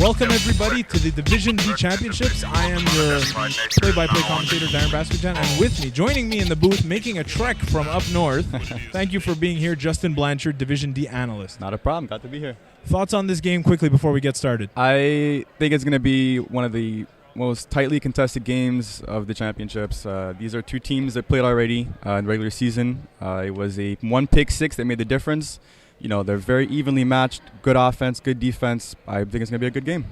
Welcome everybody to the Division D Championships. I am your play-by-play commentator, Darren Baskerton, and with me, joining me in the booth, making a trek from up north. Thank you for being here, Justin Blanchard, Division D analyst. Not a problem. Got to be here. Thoughts on this game quickly before we get started? I think it's going to be one of the most tightly contested games of the championships. These are two teams that played already in the regular season. It was a one pick six that made the difference. You know, they're very evenly matched. Good offense, good defense. I think it's going to be a good game.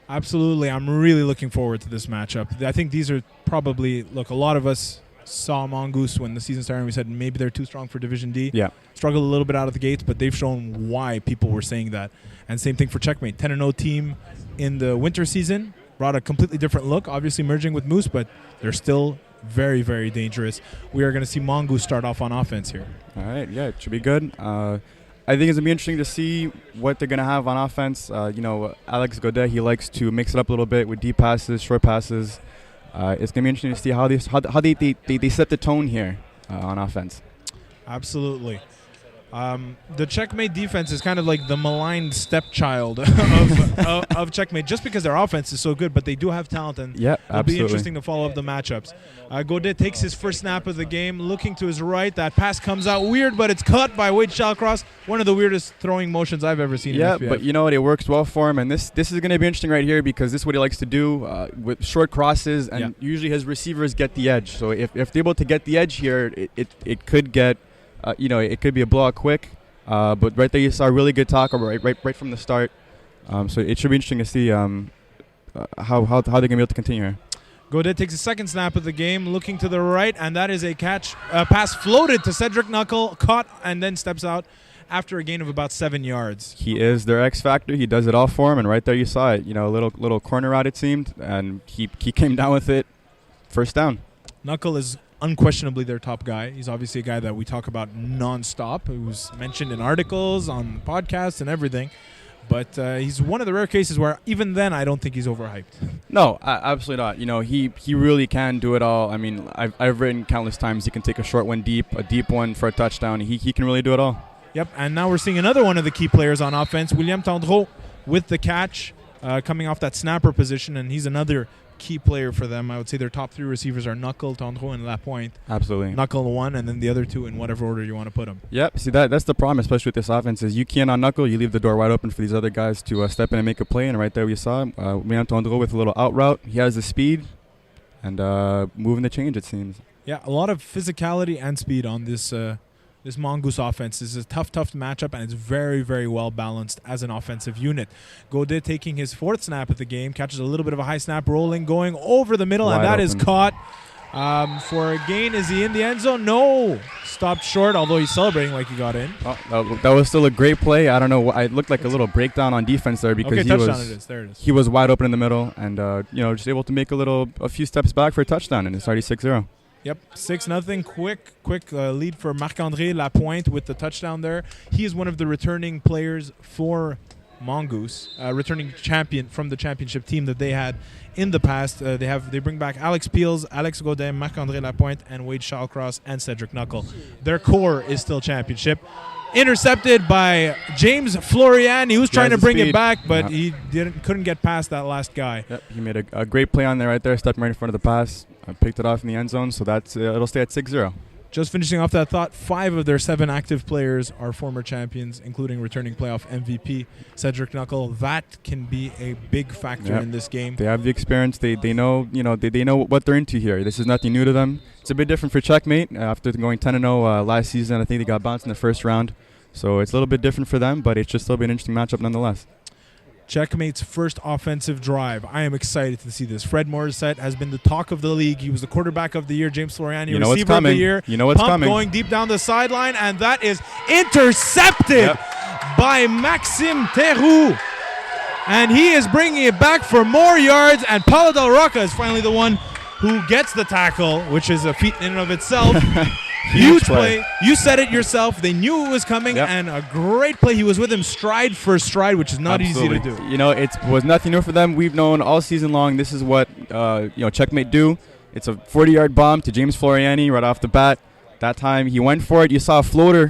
Absolutely. I'm really looking forward to this matchup. I think these are probably, look, a lot of us saw Mongoose when the season started and we said maybe they're too strong for Division D. Yeah. Struggled a little bit out of the gates, but they've shown why people were saying that. And same thing for Checkmate. 10-0 team in the winter season. Brought a completely different look, obviously merging with Moose, but they're still very, very dangerous. We are going to see Mongoose start off on offense here. All right. Yeah, it should be good. I think it's going to be interesting to see what they're going to have on offense. Alex Godet, he likes to mix it up a little bit with deep passes, short passes. It's going to be interesting to see how they set the tone here on offense. Absolutely. The Checkmate defense is kind of like the maligned stepchild of Checkmate, just because their offense is so good, but they do have talent, and it'll be interesting to follow up the matchups. Godet takes his first snap of the game, looking to his right. That pass comes out weird, but it's caught by Wade Shallcross. One of the weirdest throwing motions I've ever seen. Yeah, in FBF. But you know what? It works well for him, and this is going to be interesting right here because this is what he likes to do with short crosses, and usually his receivers get the edge. So if they're able to get the edge here, it could get. It could be a blowout quick, but right there you saw a really good tackle right from the start. So it should be interesting to see how they're going to be able to continue here. Godet takes a second snap of the game, looking to the right, and that is a catch. Pass floated to Cedric Knuckle, caught, and then steps out after a gain of about 7 yards. He is their X factor. He does it all for him, and right there you saw it. You know, a little corner route it seemed, and he came down with it. First down. Knuckle is unquestionably their top guy. He's obviously a guy that we talk about nonstop. He was mentioned in articles, on podcasts, and everything. But he's one of the rare cases where even then I don't think he's overhyped. No, absolutely not. You know, he really can do it all. I mean, I've written countless times he can take a short one deep, a deep one for a touchdown. He can really do it all. Yep, and now we're seeing another one of the key players on offense, William Tendreau, with the catch, coming off that snapper position, and he's another key player for them. I would say their top three receivers are Knuckle, Tendreau, and Lapointe. Absolutely. Knuckle one, and then the other two in whatever order you want to put them. Yep. See, that's the problem, especially with this offense, is you can't on Knuckle, you leave the door wide open for these other guys to step in and make a play, and right there we saw William Tendreau with a little out route. He has the speed and moving the change, it seems. Yeah, a lot of physicality and speed on this Mongoose offense. This is a tough matchup, and it's very, very well balanced as an offensive unit. Godet taking his fourth snap of the game, catches a little bit of a high snap, rolling, going over the middle, and that is caught for a gain. Is he in the end zone? No. Stopped short, although he's celebrating like he got in. Oh, that was still a great play. I don't know. It looked like a little breakdown on defense there because there it is. He was wide open in the middle and just able to make a few steps back for a touchdown, and it's already 6-0. Yep, 6-0. Quick lead for Marc-André Lapointe with the touchdown there. He is one of the returning players for Mongoose, returning champion from the championship team that they had in the past. They bring back Alex Peels, Alex Godin, Marc-André Lapointe, and Wade Shallcross and Cedric Knuckle. Their core is still championship. Intercepted by James Florian. He was trying to bring it back, but he couldn't get past that last guy. Yep, he made a great play on there right there, stepping right in front of the pass. Picked it off in the end zone, so that's it'll stay at 6-0. Just finishing off that thought, 5 of their 7 active players are former champions, including returning playoff MVP Cedric Knuckle. That can be a big factor in this game. They have the experience. They know they know what they're into here. This is nothing new to them. It's a bit different for Checkmate. After going 10-0 last season, I think they got bounced in the first round. So it's a little bit different for them, but it's just still be an interesting matchup nonetheless. Checkmate's first offensive drive. I am excited to see this. Fred Morissette has been the talk of the league. He was the quarterback of the year. James Floriani, receiver of the year. You know what's coming. Going deep down the sideline, and that is intercepted by Maxime Theroux. And he is bringing it back for more yards, and Paulo Del Rocca is finally the one who gets the tackle, which is a feat in and of itself. Huge play. You said it yourself. They knew it was coming, and a great play. He was with him stride for stride, which is not easy to do. You know, it was nothing new for them. We've known all season long this is what Checkmate do. It's a 40-yard bomb to James Floriani right off the bat. That time he went for it. You saw a floater.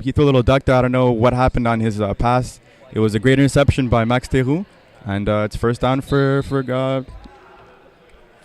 He threw a little duck. I don't know what happened on his pass. It was a great interception by Max Theroux. And it's first down for the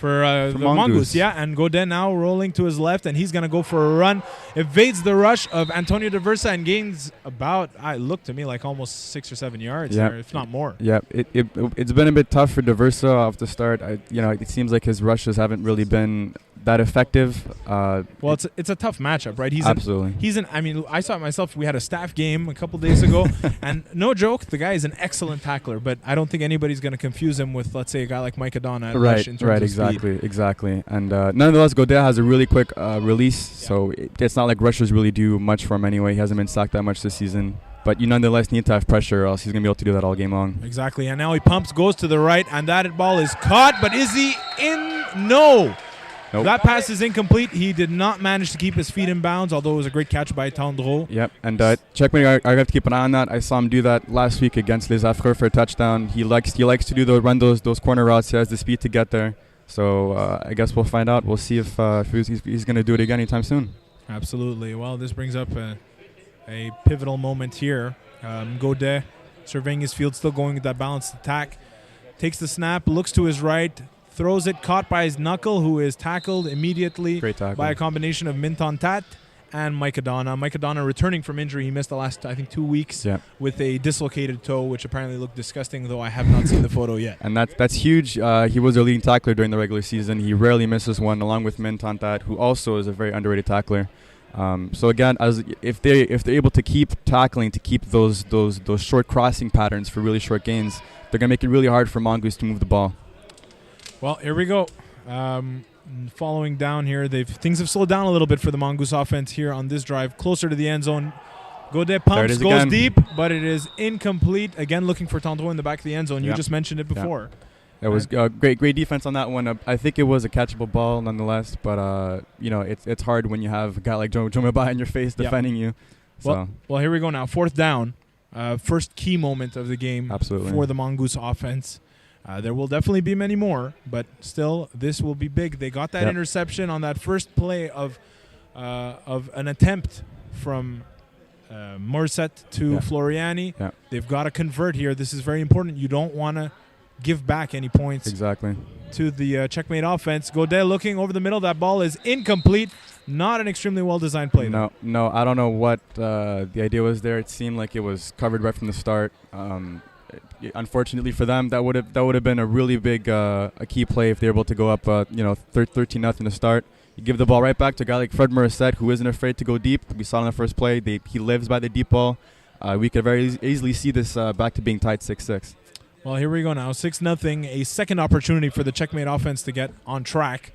Mongoose. Yeah, and Godet now rolling to his left, and he's going to go for a run. Evades the rush of Antonio Diversa and gains about, it looked to me like almost 6 or 7 yards, there, if not more. Yeah, it's been a bit tough for Diversa off the start. It seems like his rushes haven't really been that effective. Well, it's a tough matchup, right? Absolutely. I mean, I saw it myself. We had a staff game a couple days ago, and no joke, the guy is an excellent tackler, but I don't think anybody's going to confuse him with, let's say, a guy like Mike Adona at rush in terms of speed. Exactly. And nonetheless, Godet has a really quick release, so it's not like rushers really do much for him anyway. He hasn't been sacked that much this season. But you nonetheless need to have pressure, or else he's going to be able to do that all game long. Exactly. And now he pumps, goes to the right, and that ball is caught. But is he in? No. Nope. That pass is incomplete. He did not manage to keep his feet in bounds, although it was a great catch by Tandro. Yep. And Checkmate, I have to keep an eye on that. I saw him do that last week against Les Affreux for a touchdown. He likes to run those corner routes. He has the speed to get there. So I guess we'll find out. We'll see if he's going to do it again anytime soon. Absolutely. Well, this brings up a pivotal moment here. Godet surveying his field, still going with that balanced attack. Takes the snap, looks to his right, throws it, caught by his knuckle, who is tackled immediately by a combination of Minton Tat and Mike Adona. Mike Adona returning from injury. He missed the last, I think, 2 weeks with a dislocated toe, which apparently looked disgusting, though I have not seen the photo yet. And that's huge. He was their leading tackler during the regular season. He rarely misses one, along with Minton Tat, who also is a very underrated tackler. So again, if they're able to keep tackling, to keep those short crossing patterns for really short gains, they're gonna make it really hard for Mongoose to move the ball. Well, here we go. Following down here, things have slowed down a little bit for the Mongoose offense here on this drive, closer to the end zone. Godet pumps, goes again deep, but it is incomplete. Again, looking for Tandro in the back of the end zone. You just mentioned it before. It was great defense on that one. I think it was a catchable ball nonetheless, but it's hard when you have a guy like Joe Mabaya in your face defending you. So. Well, here we go now. Fourth down. First key moment of the game for the Mongoose offense. There will definitely be many more, but still, this will be big. They got that interception on that first play of an attempt from Morissette to Floriani. Yeah. They've got to convert here. This is very important. You don't want to give back any points to the Checkmate offense. Godet looking over the middle. That ball is incomplete. Not an extremely well-designed play. No, I don't know what the idea was there. It seemed like it was covered right from the start. Unfortunately for them, that would have been a really big a key play if they were able to go up 13-0 to start. You give the ball right back to a guy like Fred Morissette, who isn't afraid to go deep. We saw in the first play, he lives by the deep ball. We could very easily see this back to being tied 6-6. Well, here we go now, 6-0. A second opportunity for the Checkmate offense to get on track.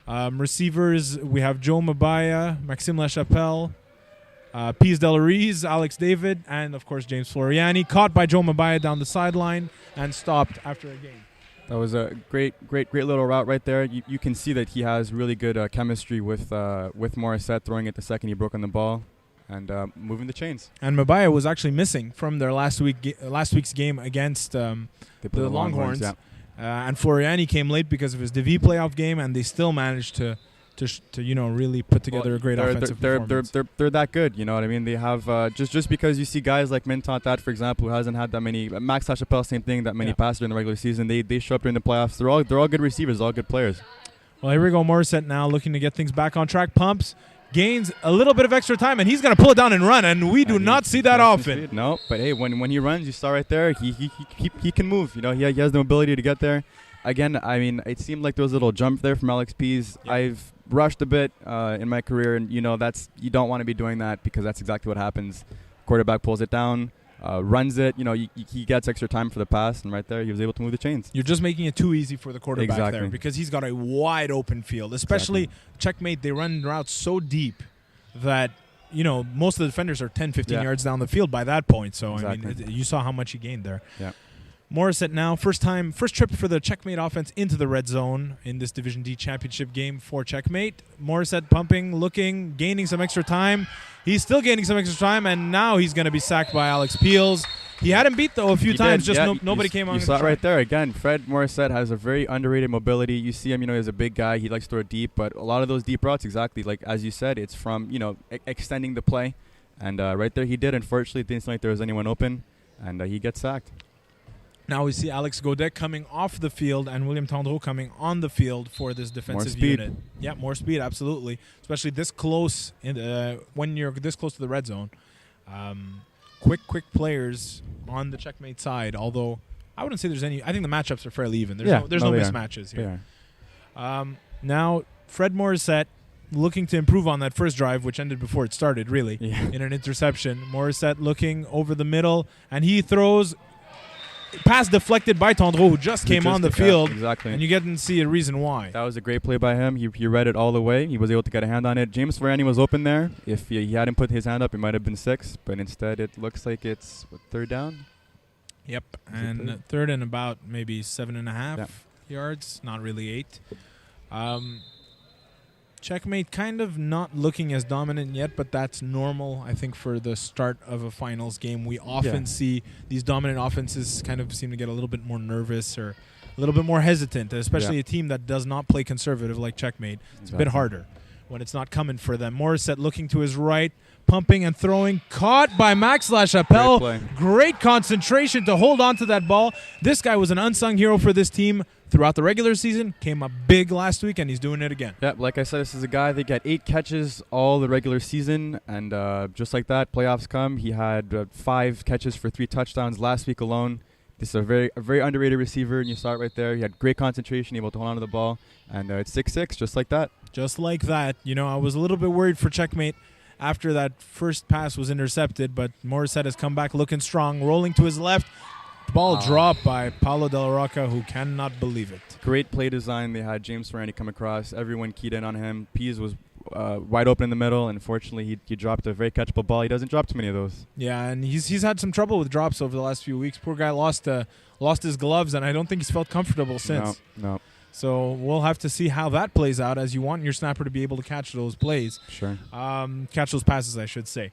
Receivers, we have Joe Mabaya, Maxime Lachapelle, Pease Delarize, Alex David, and, of course, James Floriani. Caught by Joe Mabaya down the sideline and stopped after a gain. That was a great little route right there. You can see that he has really good chemistry with Morissette, throwing it the second he broke on the ball and moving the chains. And Mabaya was actually missing from their last week's game against the Longhorns. And Floriani came late because of his DV playoff game, and they still managed to really put together a great offensive performance. They're that good, you know what I mean? They have just because you see guys like Minton Tat, for example, who hasn't had that many. Max Lachapelle, same thing, that many passes in the regular season. They show up during the playoffs. They're all good receivers, all good players. Well, here we go. Morissette now looking to get things back on track. Pumps, gains a little bit of extra time, and he's going to pull it down and run. And we do not see that often. No, but hey, when he runs, you saw right there, he can move. You know, he has the ability to get there. Again, I mean, it seemed like there was a little jump there from Alex Pease. Yeah. I've rushed a bit in my career, and you don't want to be doing that because that's exactly what happens. Quarterback pulls it down, runs it. He gets extra time for the pass, and right there he was able to move the chains. You're just making it too easy for the quarterback there because he's got a wide open field. Especially Checkmate, they run routes so deep that most of the defenders are 10-15 yards down the field by that point. So I mean, you saw how much he gained there. Yeah. Morissette now, first trip for the Checkmate offense into the red zone in this Division D championship game for Checkmate. Morissette pumping, looking, gaining some extra time. He's still gaining some extra time, and now he's going to be sacked by Alex Peels. He had him beat, though, a few times. Nobody came on. You saw it right there. Again, Fred Morissette has a very underrated mobility. You see him, he's a big guy. He likes to throw deep, but a lot of those deep routes, exactly, like as you said, it's from, extending the play. And right there he did. Unfortunately, it didn't seem like there was anyone open, and he gets sacked. Now we see Alex Godet coming off the field and William Tendreau coming on the field for this defensive unit. Yeah, more speed, absolutely. Especially this close when you're this close to the red zone. Quick players on the Checkmate side. Although I wouldn't say there's any. I think the matchups are fairly even. There's no mismatches here. Now Fred Morissette looking to improve on that first drive, which ended before it started, really, in an interception. Morissette looking over the middle, and he throws. Pass deflected by Tendreau, who just came on the field. Exactly. And you get to see a reason why. That was a great play by him. He read it all the way. He was able to get a hand on it. James Ferrani was open there. If he hadn't put his hand up, it might have been 6. But instead, it looks like it's third down. Yep. And third and about maybe 7.5 yards. Not really 8. Checkmate kind of not looking as dominant yet, but that's normal, I think, for the start of a finals game. We often see these dominant offenses kind of seem to get a little bit more nervous or a little bit more hesitant, especially a team that does not play conservative like Checkmate. It's a bit harder when it's not coming for them. Morissette looking to his right, pumping and throwing, caught by Max LaChapelle. Great concentration to hold on to that ball. This guy was an unsung hero for this team throughout the regular season, came up big last week, and he's doing it again. Yeah, like I said, this is a guy that got 8 catches all the regular season, and just like that, playoffs come. He had 5 catches for 3 touchdowns last week alone. This is a very underrated receiver, and you saw it right there. He had great concentration, able to hold on to the ball, and it's 6-6, just like that. Just like that. You know, I was a little bit worried for Checkmate after that first pass was intercepted, but Morissette has come back looking strong, rolling to his left. Ball dropped by Paulo De La Rocca, who cannot believe it. Great play design. They had James Ferrani come across. Everyone keyed in on him. Pease was wide open in the middle. Unfortunately, he dropped a very catchable ball. He doesn't drop too many of those. Yeah, and he's had some trouble with drops over the last few weeks. Poor guy lost his gloves, and I don't think he's felt comfortable since. No. So we'll have to see how that plays out, as you want your snapper to be able to catch those plays. Sure. Catch those passes, I should say.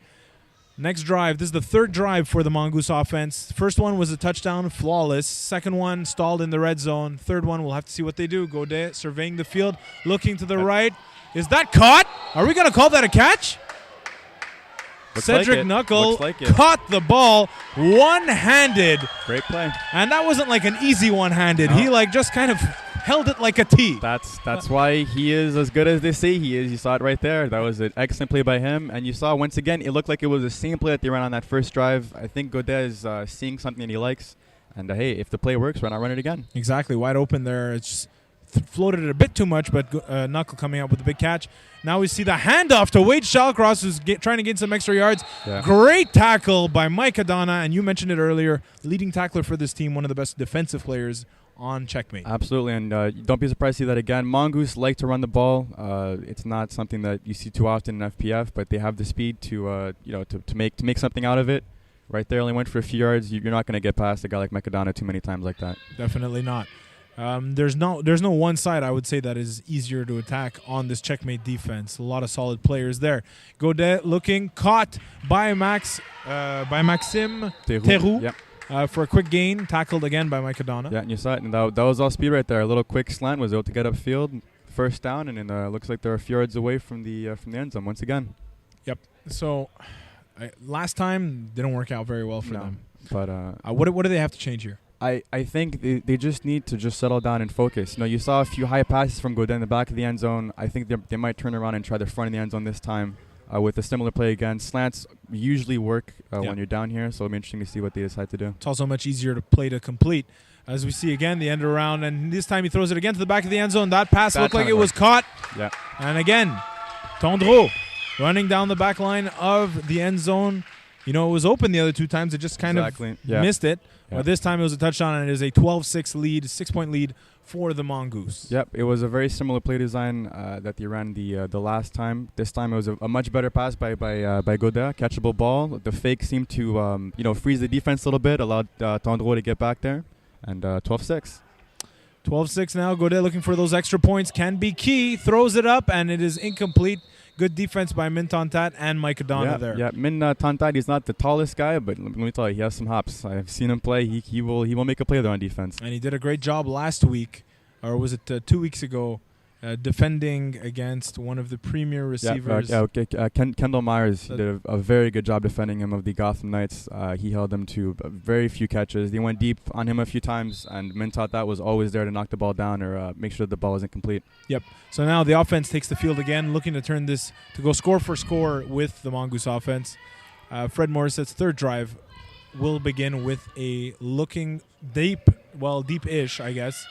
Next drive. This is the third drive for the Mongoose offense. First one was a touchdown, flawless. Second one stalled in the red zone. Third one, we'll have to see what they do. Godet surveying the field, looking to the right. Is that caught? Are we going to call that a catch? Cedric Knuckle caught the ball one-handed. Great play. And that wasn't like an easy one-handed. No. He just kind of held it like a T. That's why he is as good as they say he is. You saw it right there. That was an excellent play by him. And you saw, once again, it looked like it was the same play that they ran on that first drive. I think Godet is seeing something that he likes. And, hey, if the play works, why not run it again? Exactly. Wide open there. It's just floated it a bit too much, but Knuckle coming out with a big catch. Now we see the handoff to Wade Shallcross, who's trying to gain some extra yards. Yeah. Great tackle by Mike Adana, and you mentioned it earlier, leading tackler for this team, one of the best defensive players on Checkmate. Absolutely, and don't be surprised to see that again. Mongoose like to run the ball. It's not something that you see too often in FPF, but they have the speed to make something out of it. Right there, only went for a few yards. You're not going to get past a guy like Mike Adana too many times like that. Definitely not. There's no one side, I would say, that is easier to attack on this Checkmate defense. A lot of solid players there. Godet looking, caught by Maxime Theroux. Yep. For a quick gain, tackled again by Mike Adana. Yeah, and you saw it, and that was all speed right there. A little quick slant, was able to get upfield, first down, and it looks like they're a few yards away from the end zone once again. Yep. So last time didn't work out very well for them. But what do they have to change here? I think they just need to just settle down and focus. You saw a few high passes from Godet in the back of the end zone. I think they might turn around and try the front of the end zone this time with a similar play again. Slants usually work when you're down here, so it'll be interesting to see what they decide to do. It's also much easier to play to complete. As we see again, the end around, and this time he throws it again to the back of the end zone. That pass looked like it was caught. Yeah. And again, Tendreau running down the back line of the end zone. It was open the other two times. It just kind of missed it. Yeah. But this time it was a touchdown, and it is a 12-6 lead, 6-point lead for the Mongoose. Yep, it was a very similar play design that they ran the last time. This time it was a much better pass by Godet, catchable ball. The fake seemed to freeze the defense a little bit, allowed Tendreau to get back there, and 12-6. 12-6 now. Godet looking for those extra points. Can be key. Throws it up, and it is incomplete. Good defense by Min Tontat and Mike Adana there. Yeah, Min Tontat, he's not the tallest guy, but let me tell you, he has some hops. I've seen him play. He will make a play there on defense. And he did a great job last week, or was it 2 weeks ago, defending against one of the premier receivers. Kendall Myers did a very good job defending him of the Gotham Knights. He held him to very few catches. They went deep on him a few times, and Mintot that was always there to knock the ball down or make sure the ball wasn't complete. Yep. So now the offense takes the field again, looking to turn this to go score for score with the Mongoose offense. Fred Morissette's third drive will begin with a looking deep-ish, I guess.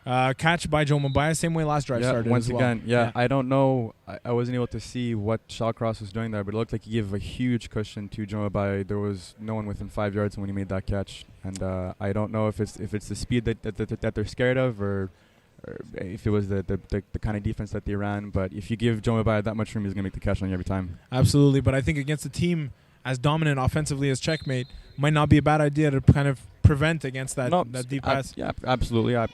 Catch by Joe Mabaya, same way last drive started. Once as well. again, I don't know. I wasn't able to see what Shawcross was doing there, but it looked like he gave a huge cushion to Joe Mabaya. There was no one within 5 yards when he made that catch, and I don't know if it's the speed that they're scared of, or if it was the kind of defense that they ran. But if you give Joe Mabaya that much room, he's gonna make the catch on you every time. Absolutely, but I think against a team as dominant offensively as Checkmate, might not be a bad idea to kind of prevent against that deep pass. Yeah, absolutely. I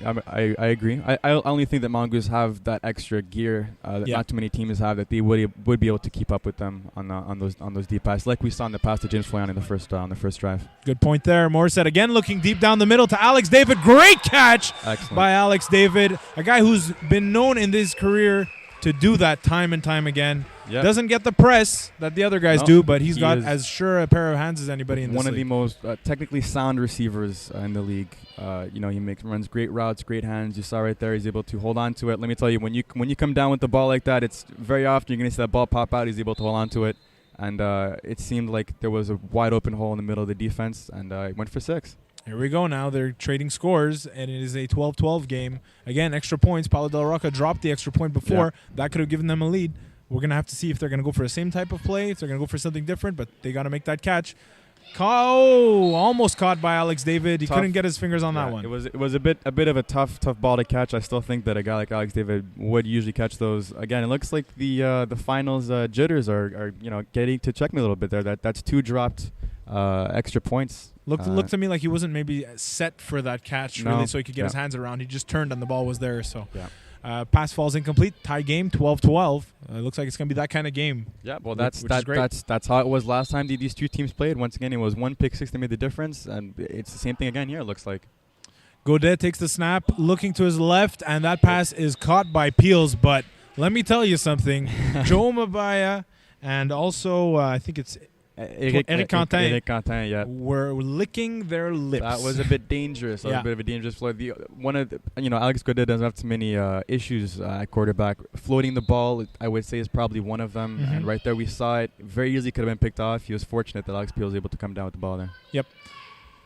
agree. I only think that Mongoose have that extra gear that not too many teams have, that they would be able to keep up with them on those deep passes, like we saw in the pass to James Floyan on the first drive. Good point there. Morissette again looking deep down the middle to Alex David. Great catch by Alex David, a guy who's been known in his career to do that time and time again. Yep. Doesn't get the press that the other guys do, but he's got as sure a pair of hands as anybody in this league. One of the most technically sound receivers in the league. He runs great routes, great hands. You saw right there, he's able to hold on to it. Let me tell you, when you come down with the ball like that, it's very often you're going to see that ball pop out. He's able to hold on to it, and it seemed like there was a wide open hole in the middle of the defense, and it went for 6. Here we go now. They're trading scores, and it is a 12-12 game. Again, extra points. Paulo Del Rocca dropped the extra point before. Yeah. That could have given them a lead. We're going to have to see if they're going to go for the same type of play, if they're going to go for something different, but they got to make that catch. Almost caught by Alex David. He couldn't get his fingers on that one. It was a bit of a tough ball to catch. I still think that a guy like Alex David would usually catch those. Again, it looks like the finals jitters are getting to check me a little bit there. That's 2 dropped extra points. Looked to me like he wasn't maybe set for that catch really, so he could get his hands around. He just turned and the ball was there. So. Yeah. Pass falls incomplete. Tie game, 12-12. Looks like it's going to be that kind of game. Yeah, well, that's how it was last time these two teams played. Once again, it was 1 pick six that made the difference, and it's the same thing again here, it looks like. Godet takes the snap, looking to his left, and that pass is caught by Peels. But let me tell you something. Joe Mabaya and also I think it's Eric Quentin, yeah, were licking their lips. That was a bit dangerous. That was a bit of a dangerous flow. Alex Godet doesn't have too many issues at quarterback. Floating the ball, I would say, is probably one of them. Mm-hmm. And right there, we saw it. Very easily could have been picked off. He was fortunate that Alex Peel was able to come down with the ball there. Yep.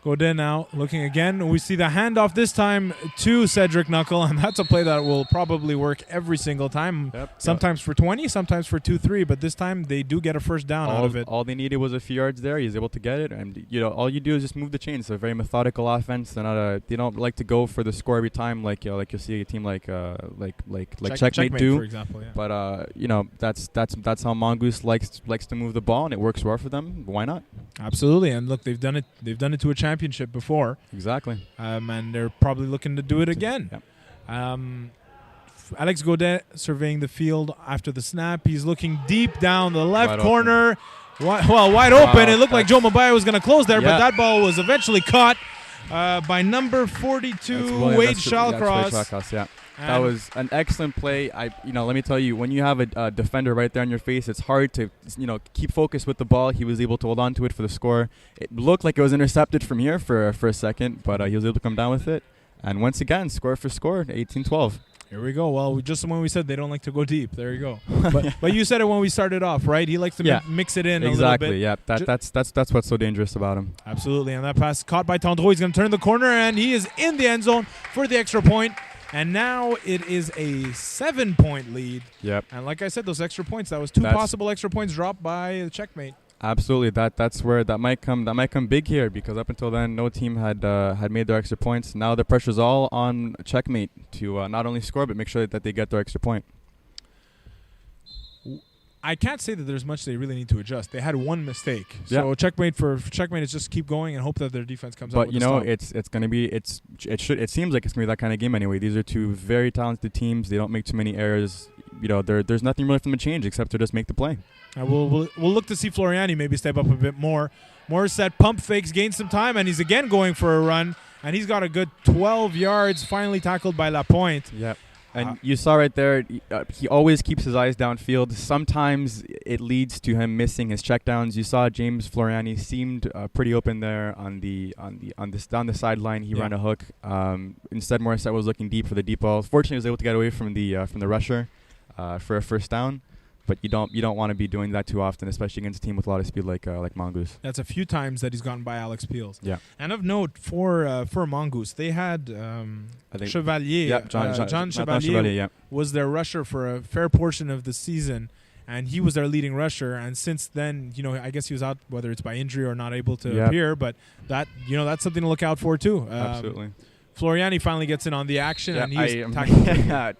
Godet now looking again. We see the handoff this time to Cedric Knuckle, and that's a play that will probably work every single time. Sometimes for 20, sometimes for 2-3, but this time they do get a first down out of it. All they needed was a few yards there. He's able to get it, and all you do is just move the chains. It's a very methodical offense. They don't like to go for the score every time, like you'll see a team like Checkmate do. For example, yeah. But that's how Mongoose likes to move the ball, and it works well for them. Why not? Absolutely, and look, they've done it to a championship before. Exactly. And they're probably looking to do it again. Yep. Alex Godet surveying the field after the snap. He's looking deep down the left corner. Wide open. It looked like Joe Mabaya was going to close there, but that ball was eventually caught by number 42, Wade Shawcross. Yeah. That was an excellent play. Let me tell you, when you have a defender right there in your face, it's hard to, keep focused with the ball. He was able to hold on to it for the score. It looked like it was intercepted from here for a second, but he was able to come down with it. And once again, score for score, 18-12. Here we go. Well, just when we said they don't like to go deep, there you go. But you said it when we started off, right? He likes to mix it in a little bit. Exactly. Yeah. That's what's so dangerous about him. Absolutely. And that pass caught by Tendreau. He's going to turn the corner, and he is in the end zone for the extra point. And now it is a 7-point lead. Yep. And like I said, those extra points, that was 2 possible extra points dropped by the Checkmate. Absolutely. That's where that might come big here, because up until then no team had made their extra points. Now the pressure's all on Checkmate to not only score but make sure that they get their extra point. I can't say that there's much they really need to adjust. They had one mistake. So Checkmate is just keep going and hope that their defense comes out with a stop. It seems like it's going to be that kind of game anyway. These are 2 very talented teams. They don't make too many errors. There's nothing really for them to change except to just make the play. We'll look to see Floriani maybe step up a bit more. Morissette pump fakes, gains some time, and he's again going for a run. And he's got a good 12 yards, finally tackled by Lapointe. Yep. And you saw right there, he always keeps his eyes downfield. Sometimes it leads to him missing his checkdowns. You saw James Floriani seemed pretty open there on the sideline. He ran a hook. Instead, Morissette was looking deep for the deep ball. Fortunately, he was able to get away from the rusher for a first down. But you don't want to be doing that too often, especially against a team with a lot of speed like Mongoose. That's a few times that he's gotten by Alex Peels. Yeah. And of note, for Mongoose, they had Chevalier. John Chevalier was their rusher for a fair portion of the season, and he was their leading rusher. And since then, I guess he was out, whether it's by injury or not able to appear. But that's something to look out for too. Absolutely. Floriani finally gets in on the action, and he's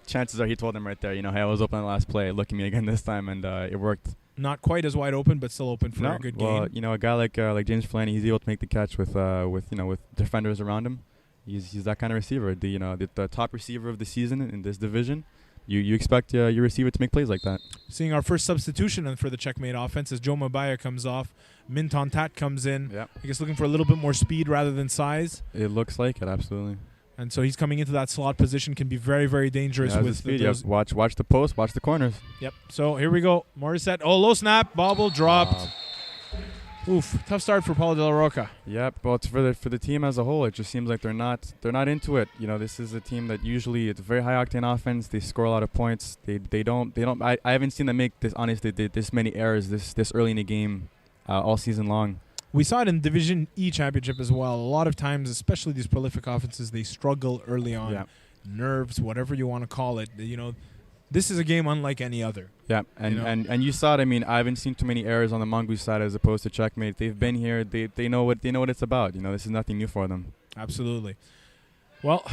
chances are he told him right there, hey, I was open on the last play. Look at me again this time, and it worked. Not quite as wide open, but still open for a good game. Well, a guy like James Floriani, he's able to make the catch with defenders around him. He's that kind of receiver. The top receiver of the season in this division. You expect your receiver to make plays like that. Seeing our first substitution for the Checkmate offense as Joe Mabaya comes off. Min Tontat comes in. Yep. I guess looking for a little bit more speed rather than size. It looks like it, absolutely. And so he's coming into that slot position, can be very, very dangerous with speed. Watch the post, watch the corners. Yep. So here we go. Morissette. Oh, low snap. Bobble dropped. Oof. Tough start for Paulo De La Roca. Yep. Well, it's for the team as a whole. It just seems like they're not into it. This is a team that usually it's a very high octane offense. They score a lot of points. They don't. I haven't seen them make this many errors this early in the game all season long. We saw it in Division E championship as well. A lot of times, especially these prolific offenses, they struggle early on. Yeah. Nerves, whatever you want to call it. This is a game unlike any other. Yeah, and you saw it. I mean, I haven't seen too many errors on the Mongoose side as opposed to Checkmate. They've been here. They know what it's about. This is nothing new for them. Absolutely. Well,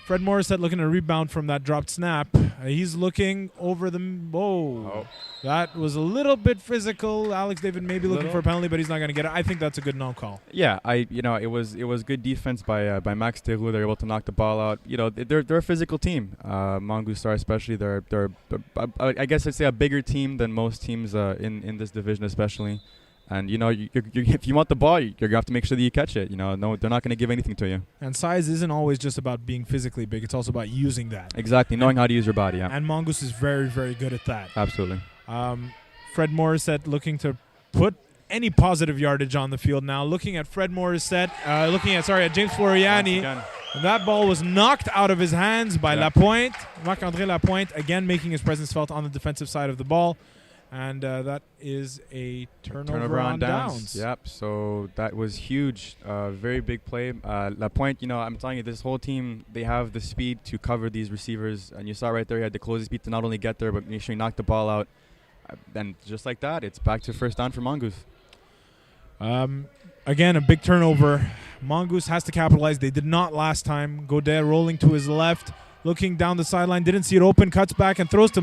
Fred Morissette looking to rebound from that dropped snap. He's looking over the... Whoa. That was a little bit physical. Alex David may be looking for a penalty, but he's not going to get it. I think that's a good no call. Yeah, it was good defense by Max Theroux. They're able to knock the ball out. They're a physical team. Mongoose are especially. They're I guess I'd say a bigger team than most teams in this division, especially. And, if you want the ball, you're going to have to make sure that you catch it. No, they're not going to give anything to you. And size isn't always just about being physically big. It's also about using that. Exactly, knowing how to use your body, yeah. And Mongoose is very, very good at that. Absolutely. Fred Morissette looking to put any positive yardage on the field now. Looking at Fred Morissette, at James Floriani. That ball was knocked out of his hands by Lapointe. Marc-André Lapointe, again, making his presence felt on the defensive side of the ball. And that is a turnover on downs. Yep, so that was huge. Very big play. Lapointe, I'm telling you, this whole team, they have the speed to cover these receivers. And you saw right there, he had the closing speed to not only get there, but make sure he knocked the ball out. And just like that, it's back to first down for Mongoose. Again, a big turnover. Mongoose has to capitalize. They did not last time. Godet rolling to his left. Looking down the sideline, didn't see it open, cuts back and throws to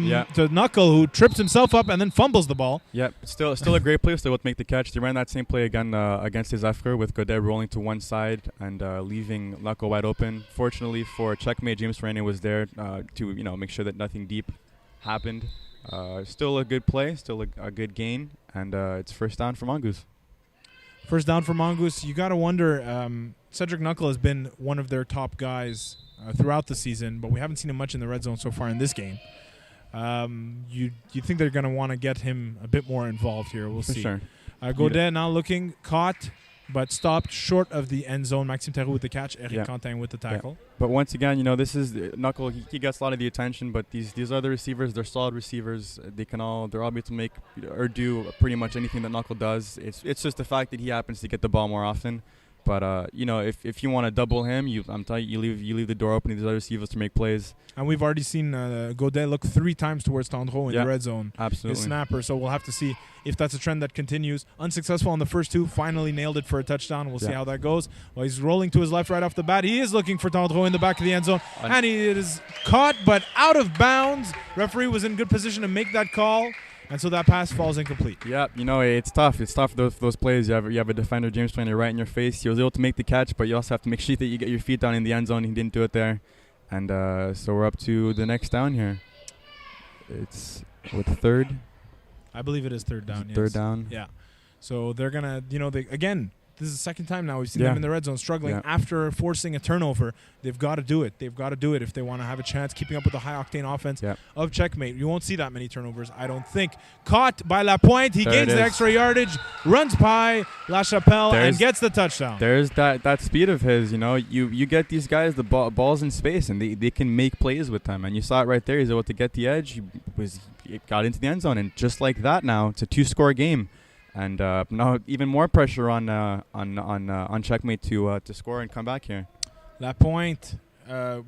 Knuckle, who trips himself up and then fumbles the ball. Yep, still a great play, still able to make the catch. They ran that same play again against his Zephyr with Godet rolling to one side and leaving Knuckle wide open. Fortunately for Checkmate, James Ferrane was there to make sure that nothing deep happened. Still a good play, still a good gain, and it's first down for Mongoose. First down for Mongoose. You got to wonder, Cedric Knuckle has been one of their top guys throughout the season, but we haven't seen him much in the red zone so far in this game. You think they're going to want to get him a bit more involved here. We'll see. Sure. Godet now looking, caught, but stopped short of the end zone. Maxime Theroux with the catch, Eric Quentin with the tackle. Yeah. But once again, this is Knuckle. He gets a lot of the attention, but these other receivers, they're solid receivers. They're all able to make or do pretty much anything that Knuckle does. It's just the fact that he happens to get the ball more often. But if you want to double him, I'm telling you, you leave the door open to these other receivers to make plays. And we've already seen Godet look 3 times towards Tendreau in the red zone. Absolutely. His snapper. So we'll have to see if that's a trend that continues. Unsuccessful on the first 2, finally nailed it for a touchdown. We'll see how that goes. Well, he's rolling to his left right off the bat. He is looking for Tendreau in the back of the end zone, and he is caught but out of bounds. Referee was in good position to make that call. And so that pass falls incomplete. Yeah, it's tough. It's tough those plays. You have a defender, James Ferrane, right in your face. He was able to make the catch, but you also have to make sure that you get your feet down in the end zone. He didn't do it there. And so we're up to the next down here. It's with third. I believe it is third down. Third down. Yeah. So they're going to, again, This is the second time now we've seen them in the red zone struggling after forcing a turnover. They've got to do it. They've got to do it if they want to have a chance keeping up with the high-octane offense of Checkmate. You won't see that many turnovers, I don't think. Caught by Lapointe. He gains the extra yardage, runs by LaChapelle, and gets the touchdown. There's that speed of his. You get these guys the balls in space, and they can make plays with them. And you saw it right there. He's able to get the edge. He got into the end zone, and just like that now, it's a 2-score game. And now even more pressure on Checkmate to score and come back here. Lapointe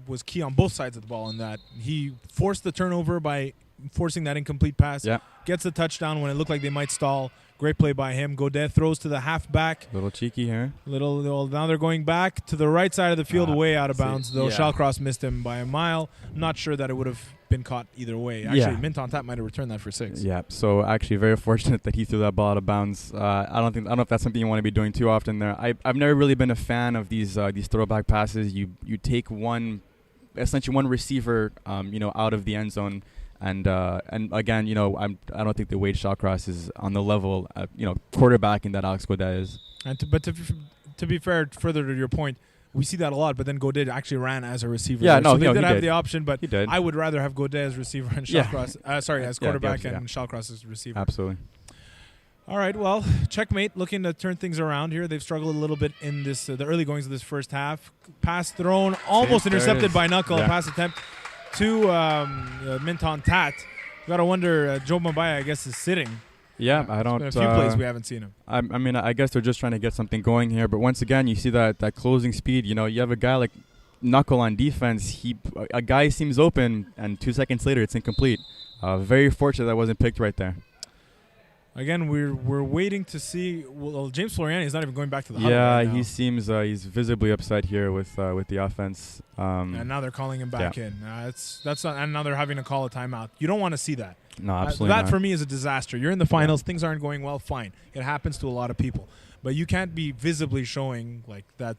was key on both sides of the ball in that. He forced the turnover by forcing that incomplete pass. Gets the touchdown when it looked like they might stall. Great play by him. Godet throws to the halfback. Little cheeky here. Now they're going back to the right side of the field, way out of bounds, though Shallcross missed him by a mile. I'm not sure that it would have been caught either way. Actually, Mintontat might have returned that for 6. Yeah, so actually very fortunate that he threw that ball out of bounds. I don't know if that's something you want to be doing too often there. I've never really been a fan of these throwback passes. You take essentially one receiver out of the end zone. And again, I don't think the Wade Shawcross is on the level, quarterbacking that Alex Godet is. And to be fair, further to your point, we see that a lot. But then Godet actually ran as a receiver. Yeah, so they did have the option, but he did. I would rather have Godet as receiver and Shawcross. As quarterback and Shawcross as receiver. Absolutely. All right, well, Checkmate looking to turn things around here. They've struggled a little bit in this the early goings of this first half. Pass thrown, almost intercepted by Knuckle. Pass attempt to Mintontat. You got to wonder, Joe Mabaya, I guess, is sitting. Yeah, I don't. There's been a few plays we haven't seen him. I guess they're just trying to get something going here. But once again, you see that closing speed. You have a guy like Knuckle on defense. A guy seems open, and 2 seconds later, it's incomplete. Very fortunate that wasn't picked right there. Again, we're waiting to see. Well, James Floriani is not even going back to the huddle right now. He seems he's visibly upset here with the offense. And now they're calling him back in. That's not, and now they're having to call a timeout. You don't want to see that. No, absolutely that not. For me is a disaster. You're in the finals. Things aren't going well. Fine, it happens to a lot of people. But you can't be visibly showing like that.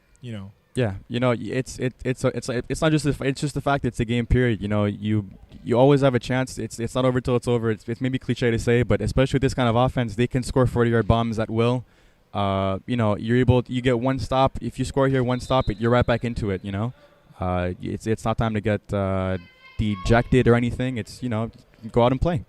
Yeah, it's not just it's just the fact that it's a game period. You always have a chance. It's not over till it's over. It's maybe cliche to say, but especially with this kind of offense, they can score 40-yard bombs at will. You get one stop. If you score here, one stop, you're right back into it. It's not time to get dejected or anything. It's go out and play.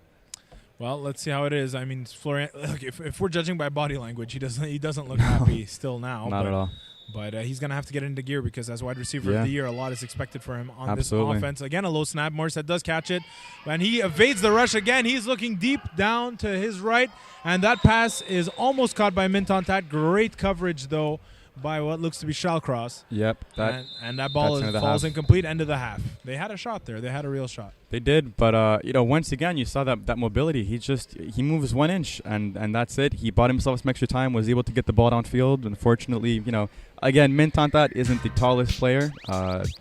Well, let's see how it is. I mean, Florian. Look, if we're judging by body language, he doesn't look happy still now. Not at all. But he's going to have to get into gear because as wide receiver of the year, a lot is expected for him on this offense. Again, a low snap. Morissette does catch it. And he evades the rush again. He's looking deep down to his right. And that pass is almost caught by Mintontat. Great coverage, though, by what looks to be Shallcross. Yep. And that ball falls incomplete, end of the half. They had a shot there. They had a real shot. They did, but once again, you saw that mobility. He moves 1 inch, and that's it. He bought himself some extra time, was able to get the ball downfield. Unfortunately, again, Mintontat isn't the tallest player.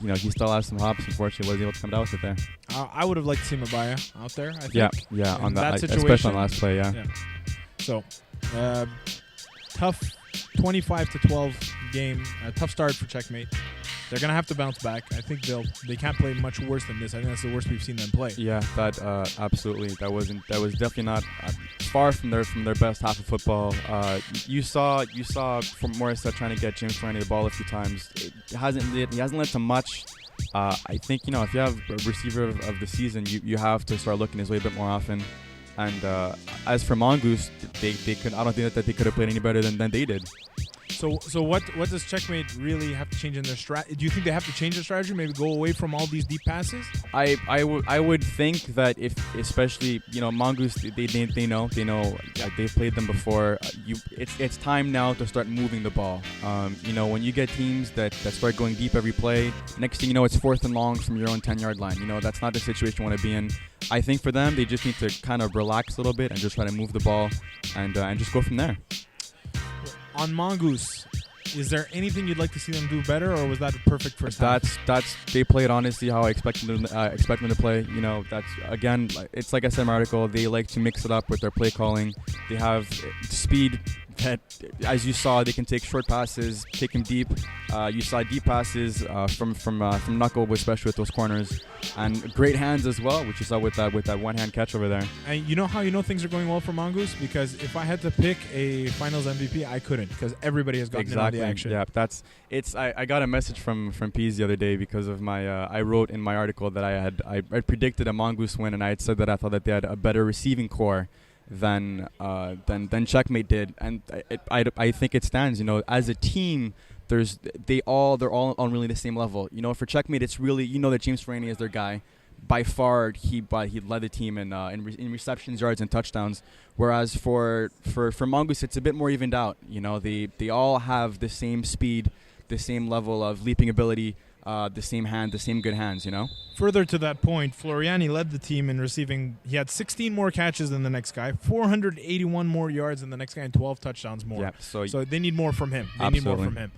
He still has some hops. Unfortunately, wasn't able to come down with it there. I would have liked to see Mabaya out there. I think. Yeah, in on that situation, especially on the last play. Yeah. So, tough 25-12 game. A tough start for Checkmate. They're gonna have to bounce back. I think they can't play much worse than this. I think that's the worst we've seen them play. Yeah, that absolutely. That was definitely not far from their best half of football. You saw from Morissette trying to get James Floriani the ball a few times. He hasn't led to much. I think if you have a receiver of the season, you have to start looking his way a bit more often. And as for Mongoose, they could. I don't think that they could have played any better than they did. So what does Checkmate really have to change in their strategy? Do you think they have to change their strategy? Maybe go away from all these deep passes? I would think that if especially Mongoose they know they've played them before. It's time now to start moving the ball. When you get teams that start going deep every play, next thing you know it's 4th and long from your own 10-yard line. That's not the situation you want to be in. I think for them they just need to kind of relax a little bit and just try to move the ball and just go from there. On Mongoose, is there anything you'd like to see them do better, or was that the perfect first half? They played honestly how I expect them to play. That's again, it's like I said in my article. They like to mix it up with their play calling. They have speed, that, as you saw, they can take short passes, take him deep. You saw deep passes from Knuckle, especially with those corners, and great hands as well, which you saw with that one-hand catch over there. And you know how you know things are going well for Mongoose? Because if I had to pick a Finals MVP, I couldn't, because everybody has gotten in on the action. Yeah, I got a message from Pease the other day because of my I wrote in my article that I predicted a Mongoose win, and I had said that I thought that they had a better receiving core than Checkmate did, and I think it stands. You know, as a team, they're all on really the same level. You know, for Checkmate, it's really, you know, that James Ferrani is their guy. By far, he led the team in receptions, yards, and touchdowns. Whereas for Mongoose, it's a bit more evened out. You know, they all have the same speed, the same level of leaping ability, the same good hands, you know? Further to that point, Floriani led the team in receiving. He had 16 more catches than the next guy, 481 more yards than the next guy, and 12 touchdowns more. Yeah, so they need more from him. Absolutely. Need more from him.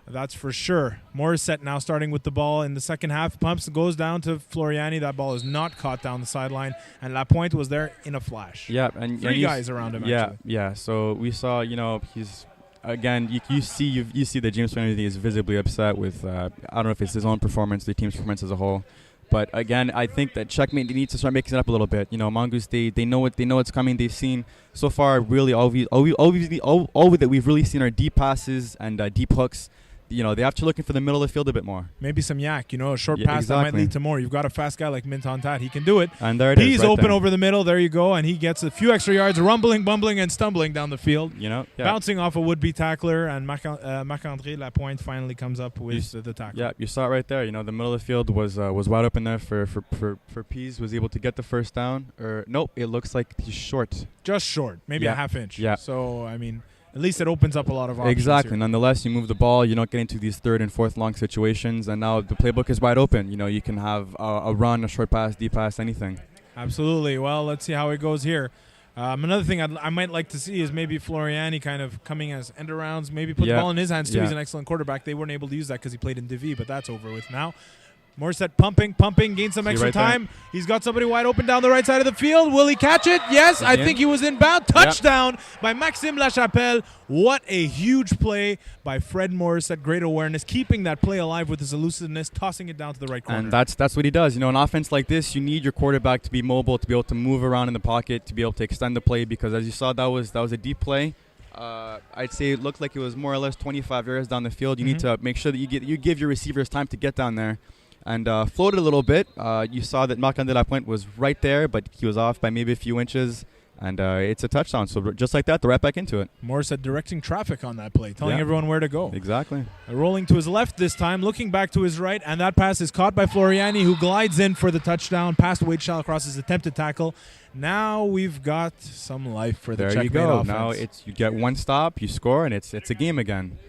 That's for sure. Morissette now starting with the ball in the second half. Pumps, goes down to Floriani. That ball is not caught down the sideline. And Lapointe was there in a flash. Yeah, and three guys around him, actually. Yeah. So we saw, you know, he's... Again, you see that James Kennedy is visibly upset with I don't know if it's his own performance, the team's performance as a whole, but again, I think that Checkmate needs to start making it up a little bit. You know, Mongoose, they know it's coming. They've seen so far really all that we've really seen are deep passes and deep hooks. You know, they have to look for the middle of the field a bit more. Maybe some yak, you know, a short pass that might lead to more. You've got a fast guy like Mintontat. He can do it. And there it is. He's open over the middle. There you go. And he gets a few extra yards, rumbling, bumbling, and stumbling down the field. You know, bouncing off a would-be tackler. And Marc-André Lapointe finally comes up with the tackle. Yeah, you saw it right there. You know, the middle of the field was wide open there for Pease. Was able to get the first down. Nope, it looks like he's short. Just short. Maybe a half inch. Yeah. So, I mean... At least it opens up a lot of options. Exactly. Here. Nonetheless, you move the ball. You don't get into these third and fourth long situations, and now the playbook is wide open. You know, you can have a run, a short pass, deep pass, anything. Absolutely. Well, let's see how it goes here. Another thing I might like to see is maybe Floriani kind of coming as end arounds, maybe put the ball in his hands too. He's an excellent quarterback. They weren't able to use that because he played in Divi, but that's over with now. Morissette pumping, gains some extra time. He's got somebody wide open down the right side of the field. Will he catch it? Yes, I think he was inbound. Touchdown by Maxime Lachapelle. What a huge play by Fred Morissette. Great awareness, keeping that play alive with his elusiveness, tossing it down to the right corner. And that's what he does. You know, an offense like this, you need your quarterback to be mobile, to be able to move around in the pocket, to be able to extend the play, because as you saw, that was a deep play. I'd say it looked like it was more or less 25 yards down the field. You need to make sure that you give your receivers time to get down there. And floated a little bit. You saw that Marc-André Lapointe was right there, but he was off by maybe a few inches. And it's a touchdown. So just like that, they're right back into it. Morissette directing traffic on that play, telling everyone where to go. Exactly. Rolling to his left this time, looking back to his right, and that pass is caught by Floriani, who glides in for the touchdown, past Wade Shallacross's attempted tackle. Now we've got some life for the Checkmate offense. Now you get one stop, you score, and it's a game again.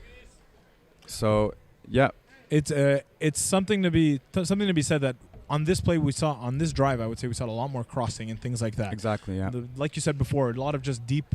So, yeah. It's something to be said that on this play on this drive, I would say we saw a lot more crossing and things like that. Exactly, yeah. Like you said before, a lot of just deep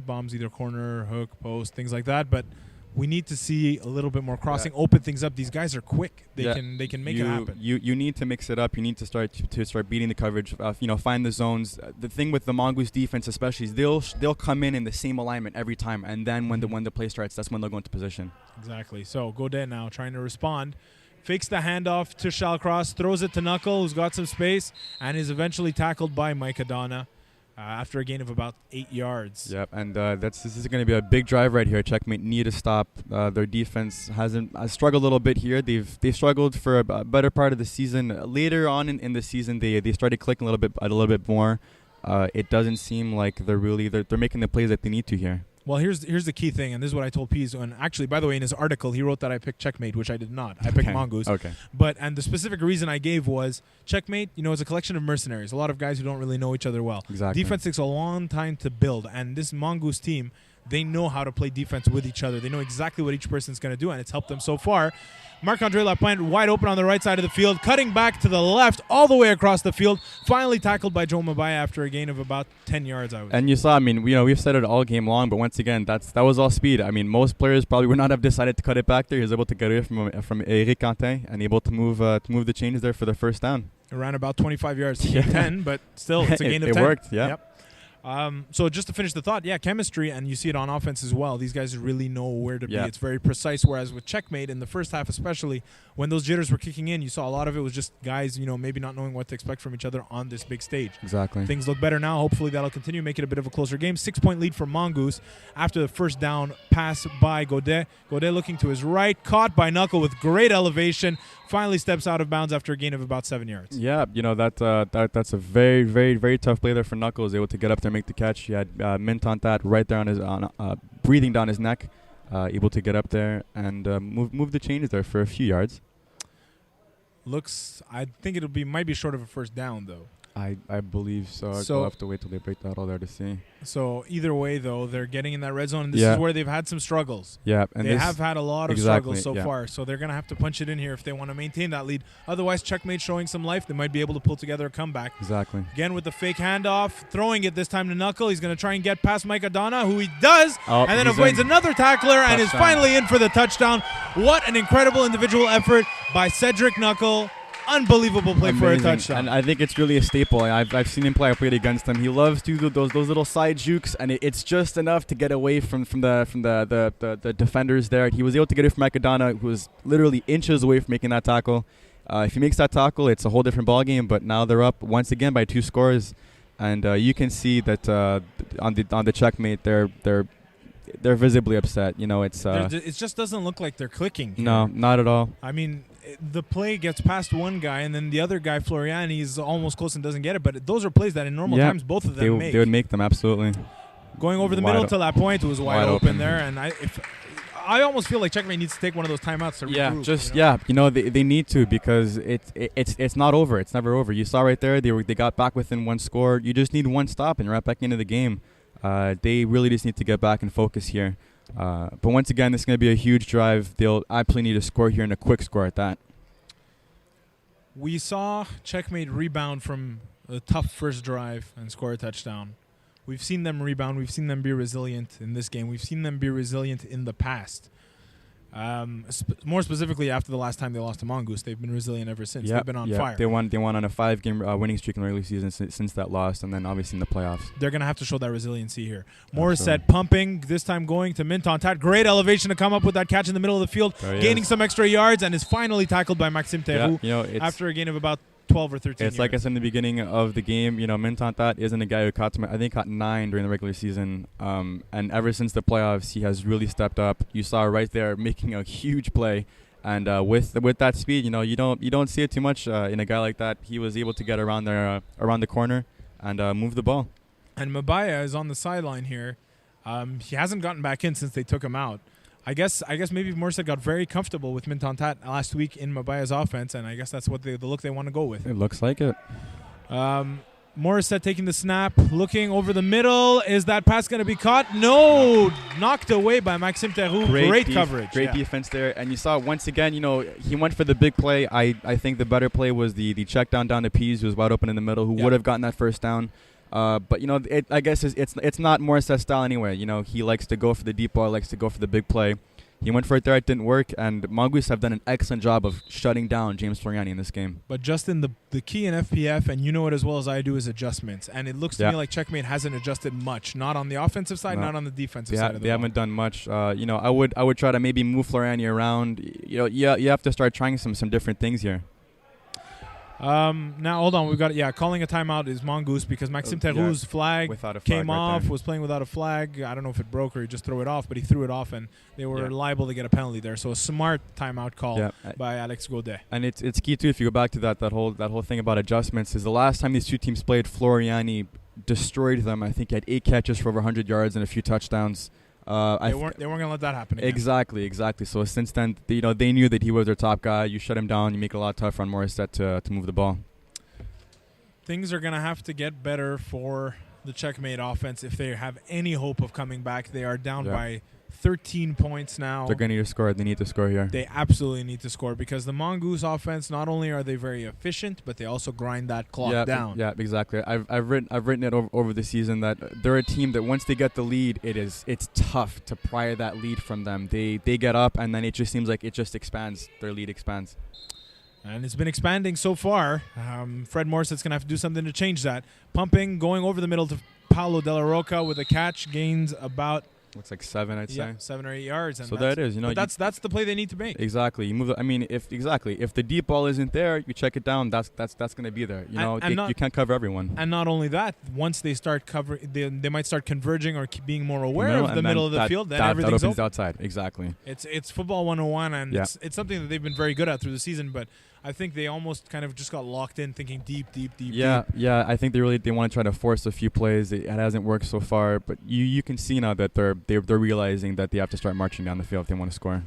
bombs, either corner, hook, post, things like that. But we need to see a little bit more crossing, open things up. These guys are quick; they can make it happen. You need to mix it up. You need to start beating the coverage. Find the zones. The thing with the Mongoose defense, especially, is they'll come in the same alignment every time, and then when the play starts, that's when they'll go into position. Exactly. So Godet now trying to respond. Fakes the handoff to Shallacross, throws it to Knuckle, who's got some space, and is eventually tackled by Mike Adana after a gain of about 8 yards. Yep, and this is going to be a big drive right here. Checkmate need to stop. Their defense has struggled a little bit here. They've struggled for a better part of the season. Later on in the season, they started clicking a little bit more. It doesn't seem like they're making the plays that they need to here. Well, here's the key thing, and this is what I told Pease. And actually, by the way, in his article, he wrote that I picked Checkmate, which I did not. I picked Mongoose. Okay. And the specific reason I gave was Checkmate, is a collection of mercenaries, a lot of guys who don't really know each other well. Exactly. Defense takes a long time to build, and this Mongoose team, they know how to play defense with each other. They know exactly what each person's going to do, and it's helped them so far. Marc-André Lapointe wide open on the right side of the field, cutting back to the left all the way across the field, finally tackled by Joe Mabaya after a gain of about 10 yards. And you saw, we've said it all game long, but once again, that was all speed. Most players probably would not have decided to cut it back there. He was able to get it from Eric Quentin and able to move the chains there for the first down. It ran about 25 yards to gain 10, but still, it's a gain of 10. It worked, yeah. Yep. So just to finish the thought, chemistry, and you see it on offense as well. These guys really know where to be. It's very precise, whereas with Checkmate, in the first half especially, when those jitters were kicking in, you saw a lot of it was just guys, maybe not knowing what to expect from each other on this big stage. Exactly. Things look better now. Hopefully that'll continue, make it a bit of a closer game. 6-point lead for Mongoose after the first down pass by Godet. Godet looking to his right, caught by Knuckle with great elevation, finally steps out of bounds after a gain of about 7 yards. Yeah, that's a very, very, very tough play there for Knuckles, able to get up there, make the catch. He had Mint on that right there on his breathing down his neck, able to get up there and move the chains there for a few yards. I think might be short of a first down though. I believe so. I'll have to wait till they break that all there to see. So either way, though, they're getting in that red zone. And this is where they've had some struggles. Yeah, and they have had a lot of struggles so far. So they're going to have to punch it in here if they want to maintain that lead. Otherwise, Checkmate showing some life. They might be able to pull together a comeback. Exactly. Again with the fake handoff, throwing it this time to Knuckle. He's going to try and get past Mike Adana, who he does, and then avoids another tackler and is finally in for the touchdown. What an incredible individual effort by Cedric Knuckle. Unbelievable play for a touchdown. And I think it's really a staple. I've seen him play. I played against him. He loves to do those little side jukes, and it's just enough to get away from the defenders there. He was able to get it from Macadona, who was literally inches away from making that tackle. If he makes that tackle, it's a whole different ballgame. But now they're up once again by 2 scores, and you can see that on the Checkmate, they're visibly upset. It just doesn't look like they're clicking here. No, not at all. I mean, the play gets past one guy, and then the other guy, Floriani, is almost close and doesn't get it. But those are plays that in normal times both of them make. They would make them, absolutely. Going over the middle to that point, it was wide open there. And I almost feel like Checkmate needs to take one of those timeouts to regroup. They need to, because it's not over. It's never over. You saw right there, they got back within 1 score. You just need 1 stop, and you're right back into the game. They really just need to get back and focus here. But once again, this is going to be a huge drive. They'll absolutely need a score here, and a quick score at that. We saw Checkmate rebound from a tough first drive and score a touchdown. We've seen them rebound. We've seen them be resilient in this game. We've seen them be resilient in the past. More specifically, after the last time they lost to Mongoose, they've been resilient ever since. They've been on fire. They won on a 5-game winning streak in the early season since that loss, and then obviously in the playoffs. They're going to have to show that resiliency here. Morissette pumping, this time going to Mintontat. Great elevation to come up with that catch in the middle of the field, gaining some extra yards, and is finally tackled by Maxime Theroux after a gain of about 12 or 13 It's yards. like I said in the beginning of the game, Mintontat isn't a guy who caught 9 during the regular season. And ever since the playoffs, he has really stepped up. You saw right there making a huge play. And with that speed, you don't see it too much in a guy like that. He was able to get around there, around the corner and move the ball. And Mabaya is on the sideline here. He hasn't gotten back in since they took him out. I guess maybe Morissette got very comfortable with Mintontat last week in Mabaya's offense, and I guess that's what the look they want to go with. It looks like it. Morissette taking the snap, looking over the middle. Is that pass going to be caught? No! Knocked away by Maxime Theroux. Great coverage. Great defense there. And you saw once again, he went for the big play. I think the better play was the check down to Pease, who was wide open in the middle, who would have gotten that first down. But I guess it's not Morissette's style anyway. He likes to go for the deep ball, likes to go for the big play. He went for it there, it didn't work, and Mongoose have done an excellent job of shutting down James Floriani in this game. But Justin, the key in FPF, and you know it as well as I do, is adjustments. And it looks to me like Checkmate hasn't adjusted much, not on the offensive side, not on the defensive side of the ball. They haven't done much. I would try to maybe move Floriani around. You have to start trying some different things here. Now hold on, we've got calling a timeout is Mongoose because Maxime Theroux's flag came off, was playing without a flag. I don't know if it broke or he just threw it off, but he threw it off and they were liable to get a penalty there. So a smart timeout call by Alex Godet. And it's key too, if you go back to that whole thing about adjustments, is the last time these two teams played, Floriani destroyed them. I think he had 8 catches for over 100 yards and a few touchdowns. They weren't going to let that happen again. Exactly. So since then, they knew that he was their top guy. You shut him down, you make it a lot tougher on Morissette to move the ball. Things are going to have to get better for the Checkmate offense if they have any hope of coming back. They are down by 13 points now. They're going to need to score. They need to score here. They absolutely need to score because the Mongoose offense, not only are they very efficient, but they also grind that clock down. Yeah, exactly. I've written it over the season that they're a team that once they get the lead, it's tough to pry that lead from them. They get up and then it just seems like it just expands. Their lead expands. And it's been expanding so far. Fred Morrissett's going to have to do something to change that. Pumping, going over the middle to Paulo De La Roca with a catch, gains about looks like 7, I'd say. 7 or 8 yards. And so that is, that's the play they need to make. Exactly. You move. If the deep ball isn't there, you check it down. That's going to be there. You can't cover everyone. And not only that, once they start covering, they might start converging or being more aware of the middle of the field. Then everything's that opens outside. Exactly. It's football 101, and it's something that they've been very good at through the season. But I think they almost kind of just got locked in thinking deep. Yeah. I think they want to try to force a few plays. It hasn't worked so far, but you can see now that they're realizing that they have to start marching down the field if they want to score.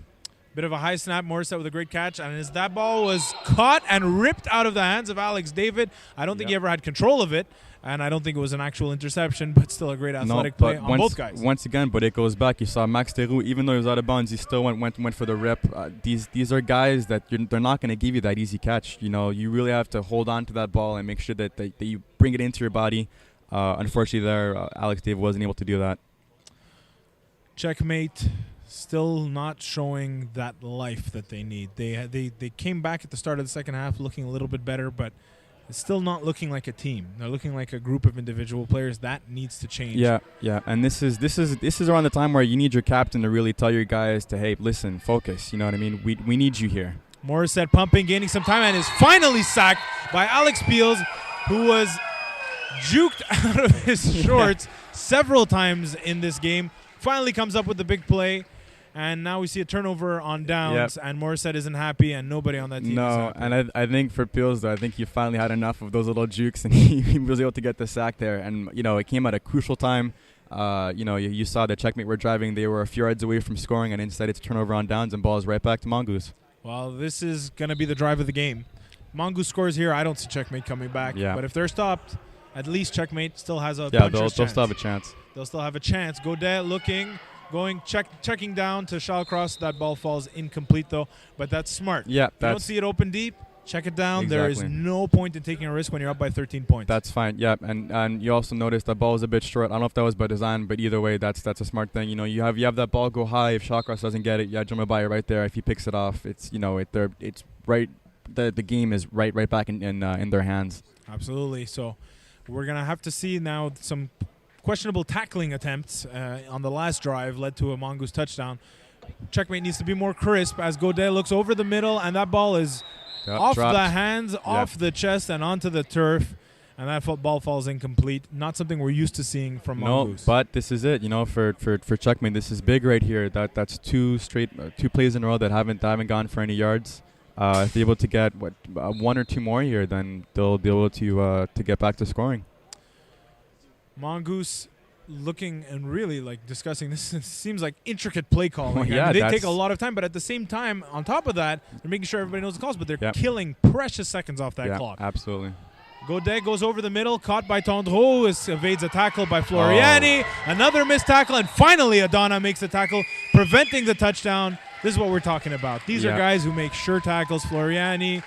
Bit of a high snap, Morissette with a great catch, and as that ball was caught and ripped out of the hands of Alex David, I don't think he ever had control of it, and I don't think it was an actual interception, but still a great athletic play on both guys. Once again, but it goes back. You saw Max Theroux, even though he was out of bounds, he still went for the rip. These are guys that they're not going to give you that easy catch. You really have to hold on to that ball and make sure that you bring it into your body. Unfortunately, Alex David wasn't able to do that. Checkmate still not showing that life that they need. They came back at the start of the second half looking a little bit better, but it's still not looking like a team. They're looking like a group of individual players. That needs to change. Yeah. And this is around the time where you need your captain to really tell your guys to, hey, listen, focus. You know what I mean? We need you here. Morissette pumping, gaining some time, and is finally sacked by Alex Peels, who was juked out of his shorts several times in this game. Finally comes up with the big play. And now we see a turnover on downs, and Morissette isn't happy, and nobody on that team is happy. And I think for Peels, though, I think he finally had enough of those little jukes, and he was able to get the sack there. And, it came at a crucial time. You saw the Checkmate were driving. They were a few yards away from scoring, and instead it's a turnover on downs, and balls right back to Mongoose. Well, this is going to be the drive of the game. Mongoose scores here. I don't see Checkmate coming back. Yeah. But if they're stopped, at least Checkmate still has a they'll still have a chance. They'll still have a chance. Godet looking. Checking down to Shallcross. That ball falls incomplete, though, but that's smart. Yeah, you don't see it open deep, check it down. Exactly. There is no point in taking a risk when you're up by 13 points. That's fine, yeah, and you also notice that ball is a bit short. I don't know if that was by design, but either way, that's a smart thing. You have that ball go high. If Shallcross doesn't get it, Jumabaya right there. If he picks it off, it's it's right. The game is right back in their hands. Absolutely. So we're gonna have to see now some questionable tackling attempts on the last drive led to a Mongoose touchdown. Checkmate needs to be more crisp as Godet looks over the middle, and that ball is off the hands, off the chest, and onto the turf, and that ball falls incomplete. Not something we're used to seeing from Mongoose. No, but this is it. For Checkmate, this is big right here. That's two plays in a row that haven't gone for any yards. If they're able to get one or two more here, then they'll be able to get back to scoring. Mongoose looking and really discussing this. It seems like intricate play calling. They take a lot of time, but at the same time, on top of that, they're making sure everybody knows the calls, but they're killing precious seconds off that clock. Absolutely. Godet goes over the middle, caught by Tondreau, evades a tackle by Floriani. Another missed tackle, and finally Adana makes the tackle, preventing the touchdown. This is what we're talking about. These are guys who make sure tackles. Floriani,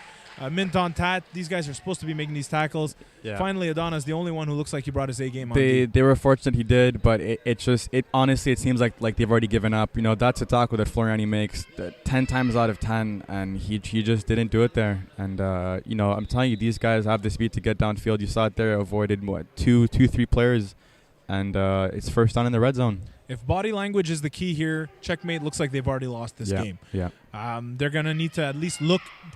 Minton Tat, these guys are supposed to be making these tackles. Yeah. Finally, Adana's the only one who looks like he brought his A game on. They were fortunate he did, but it honestly, it seems like they've already given up. That's a tackle that Floriani makes 10 times out of 10, and he just didn't do it there. And I'm telling you, these guys have the speed to get downfield. You saw it there, avoided two, 3 players, and it's first down in the red zone. If body language is the key here, Checkmate looks like they've already lost this game. Yeah. They're going to need to at least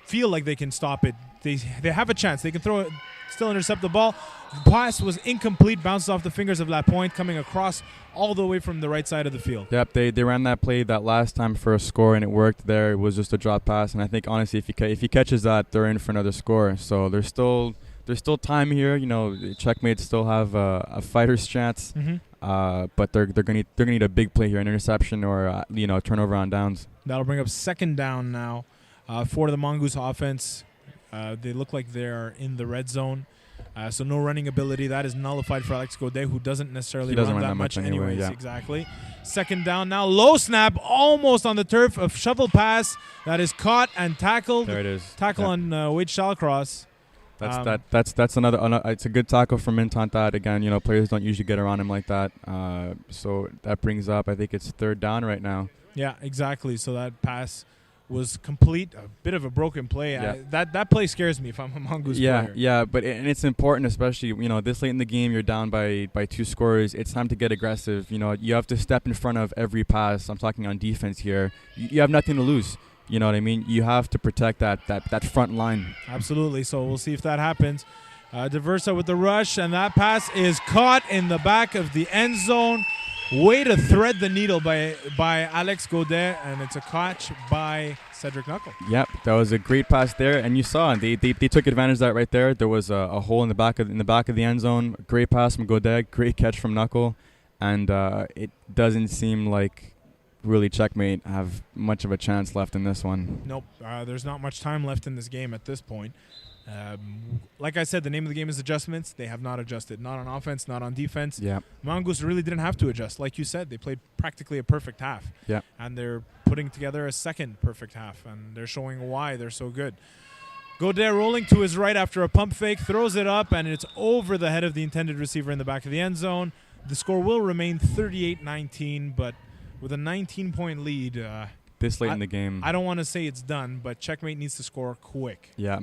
feel like they can stop it. They have a chance. They can throw it, still intercept the ball. The pass was incomplete, bounces off the fingers of Lapointe, coming across all the way from the right side of the field. Yep, they ran that play that last time for a score, and it worked there. It was just a drop pass, and I think, honestly, if he catches that, they're in for another score. So there's still time here. Checkmate still have a fighter's chance. Mm-hmm. But they're gonna need a big play here, an interception or turnover on downs. That'll bring up second down now for the Mongoose offense. They look like they're in the red zone, so no running ability. That is nullified for Alex Godet, who doesn't necessarily run that much anyways. Yeah. Exactly. Second down now. Low snap, almost on the turf. A shovel pass that is caught and tackled. There it is. Tackle on Wade Shallcross. That's another. It's a good tackle from Mintontat. Again, players don't usually get around him like that. So that brings up, I think it's third down right now. Yeah, exactly. So that pass was complete. A bit of a broken play. Yeah. That play scares me if I'm a Mongoose player. Yeah, but and it's important, especially this late in the game. You're down by 2 scores. It's time to get aggressive. You have to step in front of every pass. I'm talking on defense here. You have nothing to lose. You know what I mean? You have to protect that front line. Absolutely. So we'll see if that happens. Diversa with the rush, and that pass is caught in the back of the end zone. Way to thread the needle by Alex Godet, and it's a catch by Cedric Knuckle. Yep, that was a great pass there, and you saw they took advantage of that right there. There was a hole in the back of the end zone. Great pass from Godet, great catch from Knuckle, and it doesn't seem like really Checkmate have much of a chance left in this one. Nope, there's not much time left in this game at this point. Like I said, the name of the game is adjustments. They have not adjusted. Not on offense, not on defense. Yeah. Mongoose really didn't have to adjust. Like you said, they played practically a perfect half. Yeah. And they're putting together a second perfect half, and they're showing why they're so good. Godet rolling to his right after a pump fake, throws it up, and it's over the head of the intended receiver in the back of the end zone. The score will remain 38-19, but with a 19-point lead, this late in the game, I don't want to say it's done, but Checkmate needs to score quick. Yeah,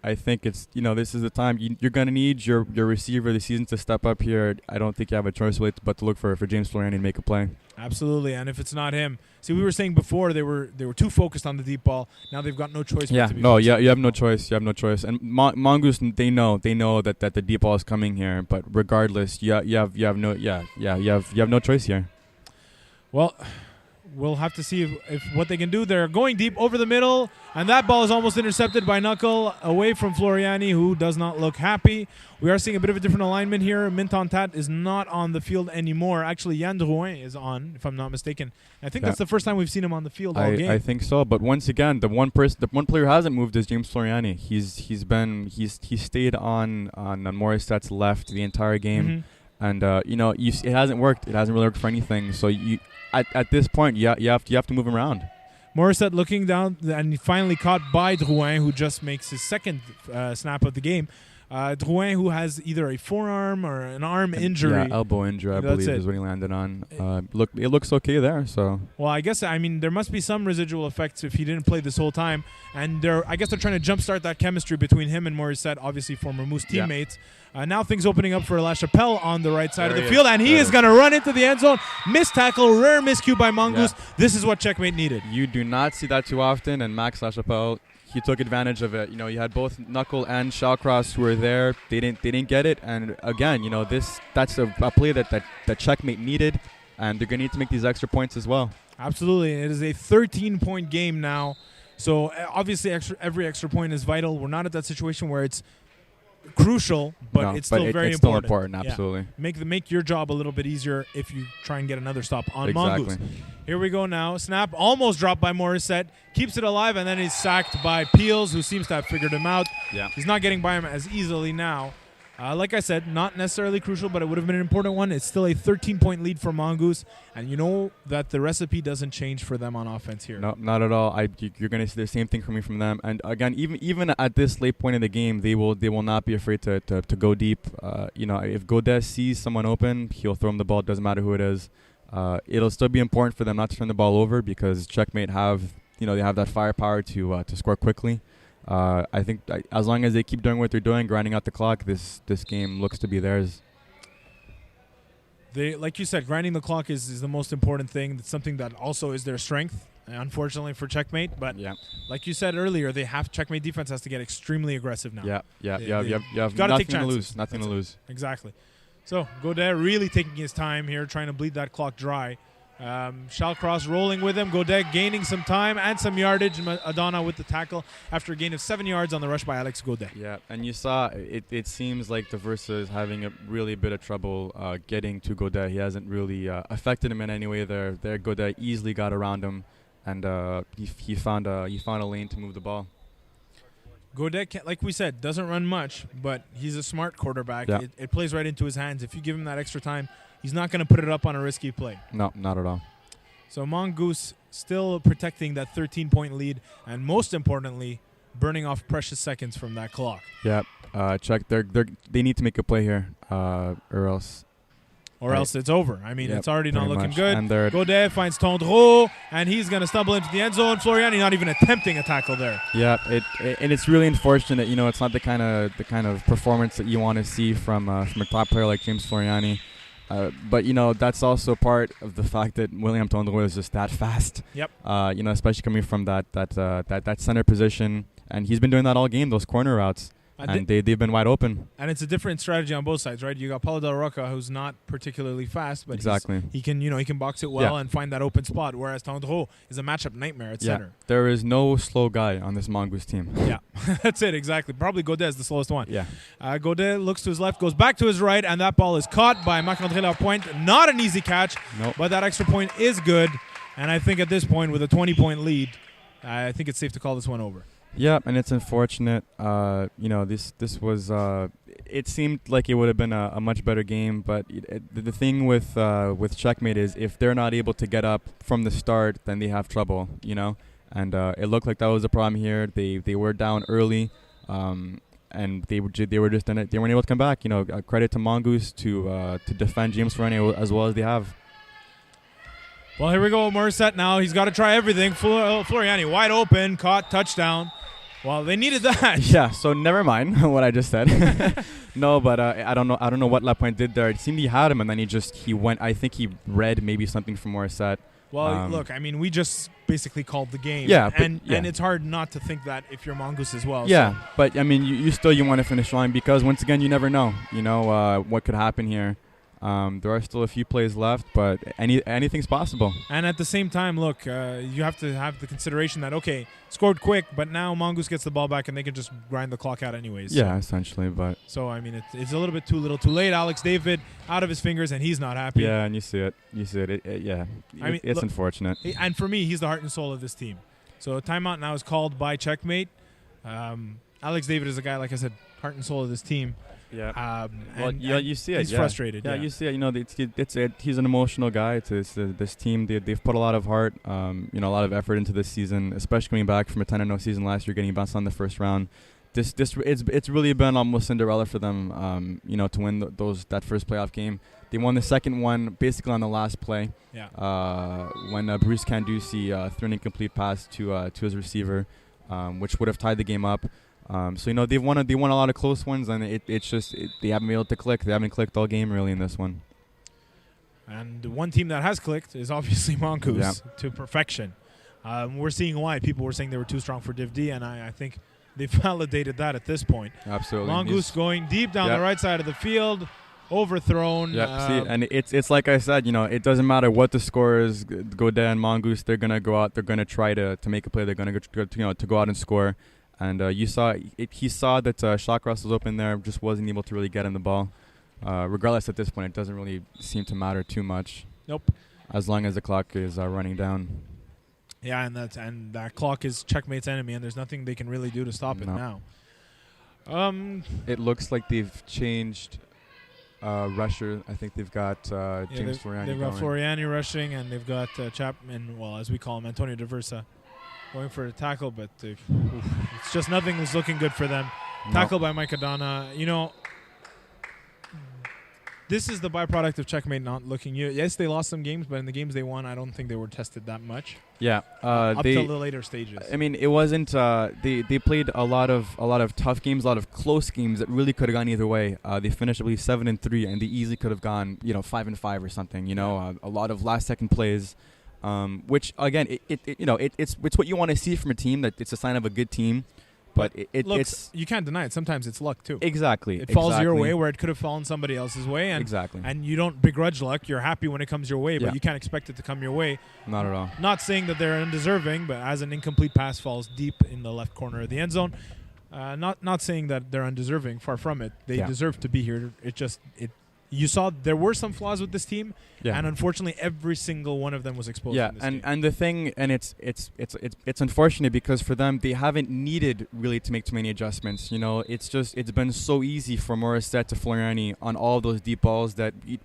I think it's this is the time you're going to need your receiver this season to step up here. I don't think you have a choice but to look for James Floriani to make a play. Absolutely, and if it's not him, see, we were saying before they were too focused on the deep ball. Now they've got no choice. Yeah, you have no choice. You have no choice. And Mongoose, they know that the deep ball is coming here. But regardless, you have no choice here. Well, we'll have to see if what they can do. They're going deep over the middle, and that ball is almost intercepted by Knuckle away from Floriani, who does not look happy. We are seeing a bit of a different alignment here. Minton Tat is not on the field anymore. Actually, Yann Drouin is on, if I'm not mistaken. I think that's the first time we've seen him on the field all game. I think so. But once again, the one player who hasn't moved is James Floriani. He stayed on Morissette's left the entire game, and it hasn't worked. It hasn't really worked for anything. So at this point, you have to move him around. Morissette looking down, and finally caught by Drouin, who just makes his second snap of the game. Drouin, who has either a forearm or an arm injury. Yeah, elbow injury, I believe, is what he landed on. It looks okay there. So. Well, I guess, there must be some residual effects if he didn't play this whole time. And I guess they're trying to jumpstart that chemistry between him and Morissette, obviously former Moose teammates. Now things opening up for La Chapelle on the right side of the field, and he is going to run into the end zone. Missed tackle, rare miscue by Mongoose. Yeah. This is what Checkmate needed. You do not see that too often, and Max La Chapelle, he took advantage of it. You had both Knuckle and Shawcross who were there. They didn't get it, and again, that's a play that Checkmate needed, and they're going to need to make these extra points as well. Absolutely. It is a 13-point game now, so obviously every extra point is vital. We're not at that situation where it's crucial, but it's still very important. Still important, absolutely. Yeah. Make your job a little bit easier if you try and get another stop on Mongoose. Here we go now. Snap almost dropped by Morissette. Keeps it alive, and then he's sacked by Peels, who seems to have figured him out. Yeah. He's not getting by him as easily now. Like I said, not necessarily crucial, but it would have been an important one. It's still a 13-point lead for Mongoose, and you know that the recipe doesn't change for them on offense here. No, not at all. You're going to see the same thing coming from them. And again, even at this late point in the game, they will not be afraid to go deep. If Godet sees someone open, he'll throw him the ball. It doesn't matter who it is. It'll still be important for them not to turn the ball over because Checkmate they have that firepower to score quickly. I think as long as they keep doing what they're doing, grinding out the clock, this game looks to be theirs. Like you said, grinding the clock is the most important thing. It's something that also is their strength, unfortunately, for Checkmate. But like you said earlier, Checkmate defense has to get extremely aggressive now. You have nothing to lose. Nothing to lose. Exactly. So Godet really taking his time here, trying to bleed that clock dry. Shawcross rolling with him. Godet gaining some time and some yardage. Adana with the tackle after a gain of 7 yards on the rush by Alex Godet. Yeah, and you saw it seems like Diversa is having a really bit of trouble getting to Godet. He hasn't really affected him in any way there. Godet easily got around him, and he found a lane to move the ball. Godet, like we said, doesn't run much, but he's a smart quarterback. Yeah. It plays right into his hands. If you give him that extra time, he's not going to put it up on a risky play. No, not at all. So Mongoose still protecting that 13-point lead, and most importantly, burning off precious seconds from that clock. Yeah, check. They need to make a play here, or else or else it's over. I mean, it's already not looking good. And Godet finds Tondreau, and he's going to stumble into the end zone. Floriani not even attempting a tackle there. Yeah, and it's really unfortunate. You know, it's not the kind of performance that you want to see from a top player like James Floriani. But you know, that's also part of the fact that William Tondreau is just that fast. Yep. You know, especially coming from that center position, and he's been doing that all game. Those corner routes. And they've been wide open. And it's a different strategy on both sides, right? You got Paulo Del Rocca, who's not particularly fast, but he can box it well and find that open spot, whereas Tondreau is a matchup nightmare at center. There is no slow guy on this Mongoose team. Yeah, that's it, exactly. Probably Godet is the slowest one. Yeah. Godet looks to his left, goes back to his right, and that ball is caught by Marc-André Lapointe. Not an easy catch, but that extra point is good. And I think at this point, with a 20-point lead, I think it's safe to call this one over. Yeah, and it's unfortunate. You know, this was. It seemed like it would have been a much better game, but the thing with Checkmate is if they're not able to get up from the start, then they have trouble. You know, and it looked like that was the problem here. They were down early, and they weren't able to come back. You know, credit to Mongoose to defend James Floriani as well as they have. Well, here we go, Morissette now. He's got to try everything. Floriani wide open, caught, touchdown. Well, they needed that. Yeah, so never mind what I just said. No, but I don't know what Lapointe did there. It seemed he had him, and then he went. I think he read maybe something from Morissette. Well, look, I mean, we just basically called the game. Yeah, and it's hard not to think that if you're Mongoose as well. Yeah, so. But I mean, you still want to finish strong because once again, you never know. You know what could happen here. There are still a few plays left, but anything's possible. And at the same time, look, you have to have the consideration that, okay, scored quick, but now Mongoose gets the ball back and they can just grind the clock out anyways. Yeah, essentially. But so, I mean, it's a little bit too little too late. Alex David out of his fingers, and he's not happy. Yeah, and you see it. I mean, it's unfortunate. And for me, he's the heart and soul of this team. So a timeout now is called by Checkmate. Alex David is a guy, like I said, heart and soul of this team. Yeah. You see it. He's frustrated. Yeah, you see it. You know, he's an emotional guy. This team. They've put a lot of heart, a lot of effort into this season, especially coming back from a 10-0 season last year, getting bounced on the first round. It's really been almost Cinderella for them. To win that first playoff game. They won the second one basically on the last play. Yeah. When Bruce Canducci threw an incomplete pass to his receiver, which would have tied the game up. So they won a lot of close ones, and they haven't been able to click. They haven't clicked all game really in this one. And one team that has clicked is obviously Mongoose to perfection. We're seeing why people were saying they were too strong for Div D, and I think they validated that at this point. Absolutely. Mongoose going deep down the right side of the field, overthrown. Yeah, and it's like I said, it doesn't matter what the score is. Godet and Mongoose, they're gonna go out. They're gonna try to make a play. They're gonna go out and score. And he saw that Shawcross was open there, just wasn't able to really get him the ball. Regardless, at this point, it doesn't really seem to matter too much. Nope. As long as the clock is running down. Yeah, and that clock is Checkmate's enemy, and there's nothing they can really do to stop it now. It looks like they've changed rusher. I think they've got James Floriani. They've got Floriani rushing, and they've got Chapman, well, as we call him, Antonio Diversa, going for a tackle, but it's just nothing was looking good for them. Tackle by Mike Adana. This is the byproduct of Checkmate not looking. Yes, they lost some games, but in the games they won, I don't think they were tested that much. Yeah, up till the later stages. I mean, it wasn't. They played a lot of tough games, a lot of close games that really could have gone either way. They finished, I believe, 7-3, and they easily could have gone, 5-5 or something. A lot of last-second plays. Which again, it's what you want to see from a team. That it's a sign of a good team, but it's you can't deny it. Sometimes it's luck too. Exactly, it falls your way where it could have fallen somebody else's way, and you don't begrudge luck. You're happy when it comes your way, but you can't expect it to come your way. Not at all. Not saying that they're undeserving, but as an incomplete pass falls deep in the left corner of the end zone, not saying that they're undeserving. Far from it. They deserve to be here. You saw there were some flaws with this team, and unfortunately, every single one of them was exposed. Yeah, in this game. And the thing, and it's unfortunate because for them, they haven't needed really to make too many adjustments. It's been so easy for Morissette to Floriani on all those deep balls that you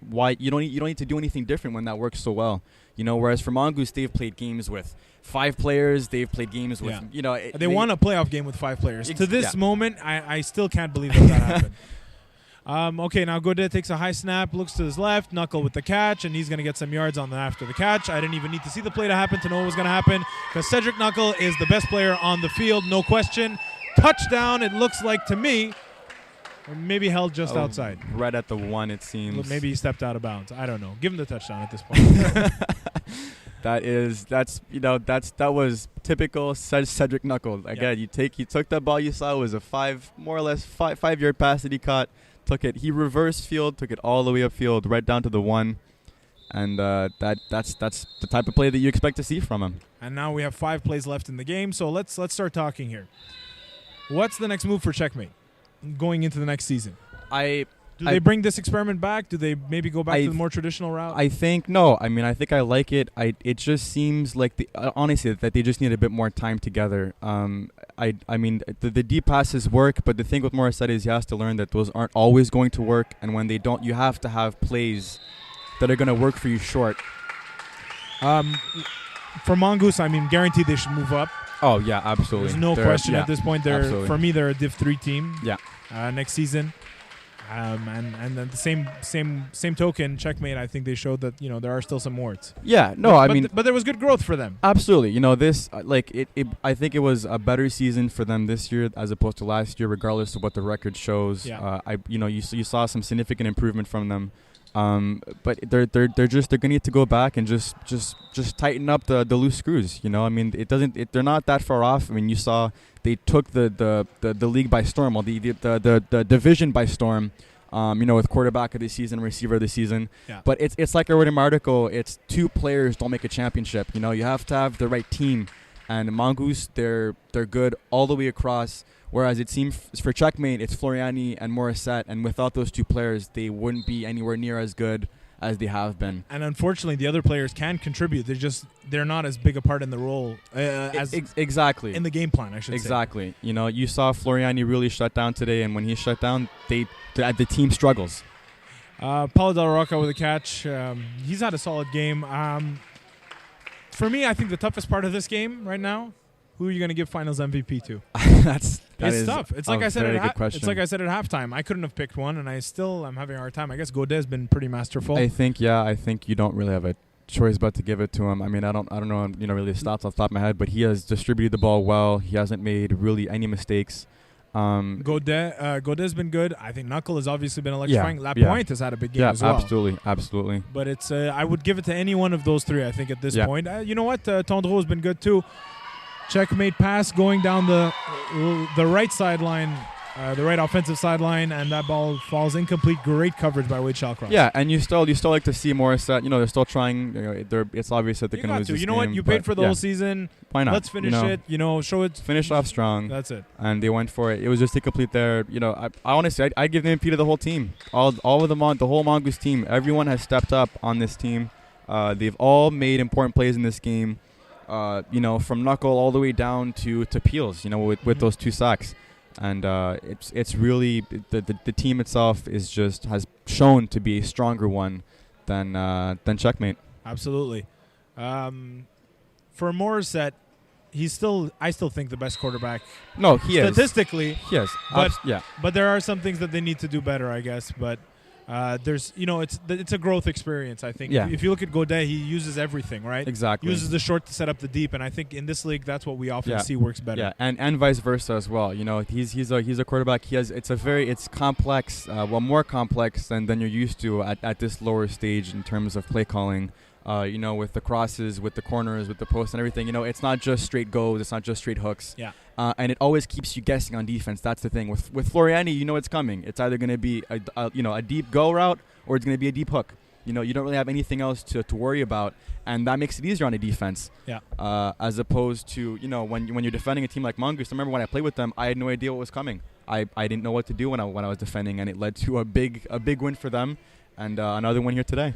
don't need to do anything different when that works so well. Whereas for Mongoose, they've played games with 5 players. They've played games with they won a playoff game with 5 players. To this moment, I still can't believe that happened. Okay, now Godet takes a high snap, looks to his left, Knuckle with the catch, and he's going to get some yards on the after the catch. I didn't even need to see the play to happen to know what was going to happen because Cedric Knuckle is the best player on the field, no question. Touchdown, it looks like to me. Or maybe held just outside. Right at the 1, it seems. Maybe he stepped out of bounds. I don't know. Give him the touchdown at this point. That was typical Cedric Knuckle. Again, you took that ball you saw, it was a more or less 5-yard pass that he caught. Took it. He reversed field, took it all the way upfield, right down to the 1, and that's the type of play that you expect to see from him. And now we have 5 plays left in the game, so let's start talking here. What's the next move for Checkmate going into the next season? Do they bring this experiment back? Do they maybe go back to the more traditional route? I think no. I mean, I think I like it. It just seems like honestly that they just need a bit more time together. I mean, the deep passes work, but the thing with Morissette is he has to learn that those aren't always going to work, and when they don't, you have to have plays that are going to work for you short. For Mongoose, I mean, guaranteed they should move up. Oh yeah, absolutely. There's no question at this point. For me, they're a Div 3 team. Yeah. Next season. And then the same token, Checkmate, I think they showed that there are still some warts. Yeah, no, but there was good growth for them. Absolutely, this I think it was a better season for them this year as opposed to last year, regardless of what the record shows. Yeah. You saw some significant improvement from them. But they're gonna need to go back and just tighten up the loose screws. I mean, they're not that far off. I mean, you saw they took the league by storm, or the division by storm. With quarterback of the season, receiver of the season. Yeah. But it's like I wrote in my article. It's 2 players don't make a championship. You have to have the right team. And Mongoose, they're good all the way across. Whereas it seems for Checkmate, it's Floriani and Morissette, and without those 2 players, they wouldn't be anywhere near as good as they have been. And unfortunately, the other players can contribute. They're not as big a part in the role as exactly in the game plan. I should say. Exactly. You saw Floriani really shut down today, and when he shut down, the team struggles. Paulo Del Rocca with a catch. He's had a solid game. For me, I think the toughest part of this game right now. Who are you going to give Finals MVP to? It's tough. It's like I said at halftime. I couldn't have picked one, and I'm having a hard time. I guess Godet's been pretty masterful. I think you don't really have a choice but to give it to him. I mean, I don't know really the stats off the top of my head, but he has distributed the ball well. He hasn't made really any mistakes. Godet's been good. I think Knuckle has obviously been electrifying. Lapointe has had a big game as well. Absolutely. But it's I would give it to any one of those 3. I think at this point. You know what? Tondreau has been good too. Checkmate pass going down the right sideline, the right offensive sideline, and that ball falls incomplete. Great coverage by Wade Shallcross. Yeah, and you still like to see Morissette. They're still trying. It's obvious that they're going to lose this game. You know what? You paid for the whole season. Why not? Let's finish it. Show it. Finish off strong. That's it. And they went for it. It was just incomplete there. I honestly, I give the MVP to the whole team. All of the whole Mongoose team. Everyone has stepped up on this team. They've all made important plays in this game. From Knuckle all the way down to Peels, with those 2 sacks. And it's really the team itself has shown to be a stronger one than Checkmate. Absolutely. For Morissette, I still think the best quarterback. No, he is. Statistically. He is. But there are some things that they need to do better, I guess. But there's it's a growth experience. I think if you look at Godet, he uses everything, right? Exactly. Uses the short to set up the deep, and I think in this league that's what we often see works better. Yeah, and vice versa as well. He's a quarterback. It's complex, more complex than you're used to at this lower stage in terms of play calling. With the crosses, with the corners, with the posts and everything. It's not just straight goes. It's not just straight hooks. Yeah. And it always keeps you guessing on defense. That's the thing. With Floriani, it's coming. It's either going to be a deep go route or it's going to be a deep hook. You don't really have anything else to worry about, and that makes it easier on a defense. Yeah. As opposed to when you're defending a team like Mongoose. I remember when I played with them, I had no idea what was coming. I didn't know what to do when I was defending, and it led to a big win for them, and another win here today.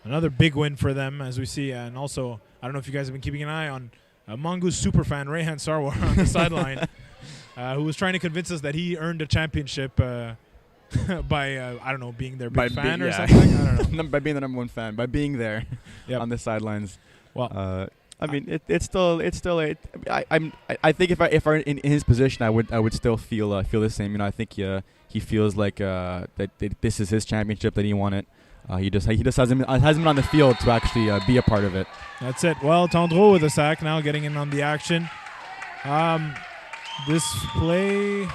Another big win for them, as we see. And also, I don't know if you guys have been keeping an eye on Mongoose superfan Rehan Sarwar on the sideline, who was trying to convince us that he earned a championship by, being their big fan or something. I don't know. By being the number 1 fan, by being there on the sidelines. Well, I mean, it's still I think if I in his position, I would still feel the same. You know, I think he feels like that this is his championship, that he won it. He just hasn't been on the field to actually be a part of it. That's it. Well, Tendreau with a sack now, getting in on the action. This play,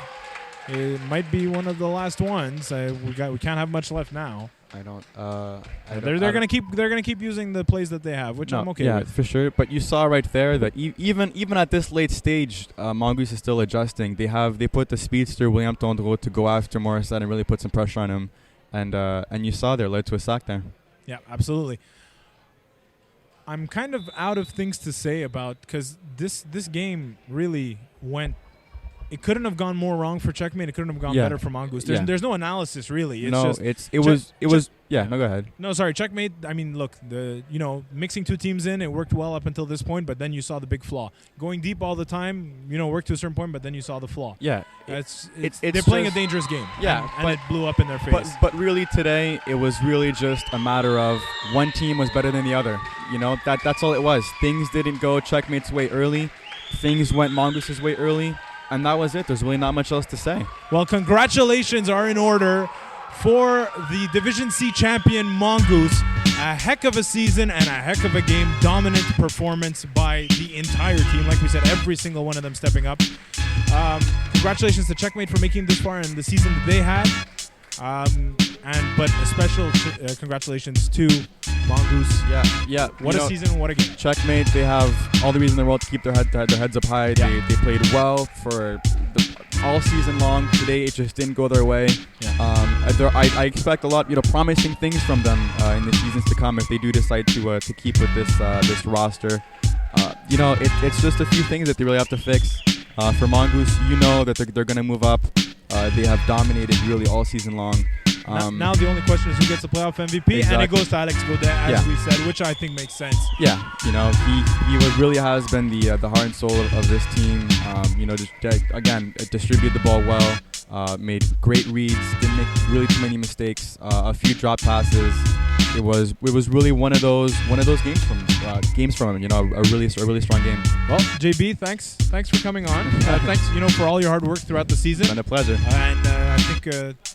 it might be one of the last ones. We can't have much left now. They're gonna keep using the plays that they have, which I'm okay with. Yeah, for sure. But you saw right there that even at this late stage, Mongoose is still adjusting. They put the speedster William Tendreau to go after Morissette and really put some pressure on him, and you saw there led to a sack there. Yeah, absolutely. I'm kind of out of things to say about, because this game really went. It couldn't have gone more wrong for Checkmate. It couldn't have gone better for Mongoose. There's no analysis really. It's No, go ahead. No, sorry, Checkmate. I mean, look, mixing two teams in, it worked well up until this point, but then you saw the big flaw. Going deep all the time, worked to a certain point, but then you saw the flaw. Yeah, they're playing a dangerous game. Yeah, and it blew up in their face. But really today, it was really just a matter of one team was better than the other. That's all it was. Things didn't go Checkmate's way early. Things went Mongoose's way early. And that was it. There's really not much else to say. Well, congratulations are in order for the Division C champion Mongoose. A heck of a season and a heck of a game. Dominant performance by the entire team. Like we said, every single one of them stepping up. Congratulations to Checkmate for making it this far in the season that they had. But a special congratulations to Mongoose. Yeah. What a season, what a game. Checkmate, they have all the reason in the world to keep their heads up high. Yeah. They played well for all season long. Today it just didn't go their way. Yeah. I expect a lot, promising things from them in the seasons to come if they do decide to keep with this roster. It's just a few things that they really have to fix. For Mongoose, that they're going to move up. They have dominated really all season long. Now the only question is who gets the playoff MVP, exactly. And it goes to Alex Gaudin, as we said, which I think makes sense. Yeah, he really has been the heart and soul of this team. Distributed the ball well, made great reads, didn't make really too many mistakes, a few drop passes. It was really one of those games from him. A really strong game. Well, JB, thanks for coming on. Thanks, for all your hard work throughout the season. It's been a pleasure. And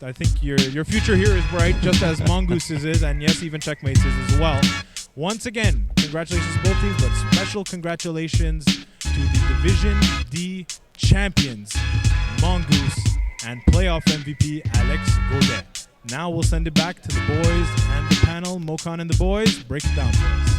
I think your future here is bright, just as Mongoose's is, and yes, even Checkmate's is as well. Once again, congratulations to both teams, but special congratulations to the Division D champions, Mongoose, and playoff MVP Alex Gaudin. Now we'll send it back to the boys and the panel. Mokan and the boys, break it down for us.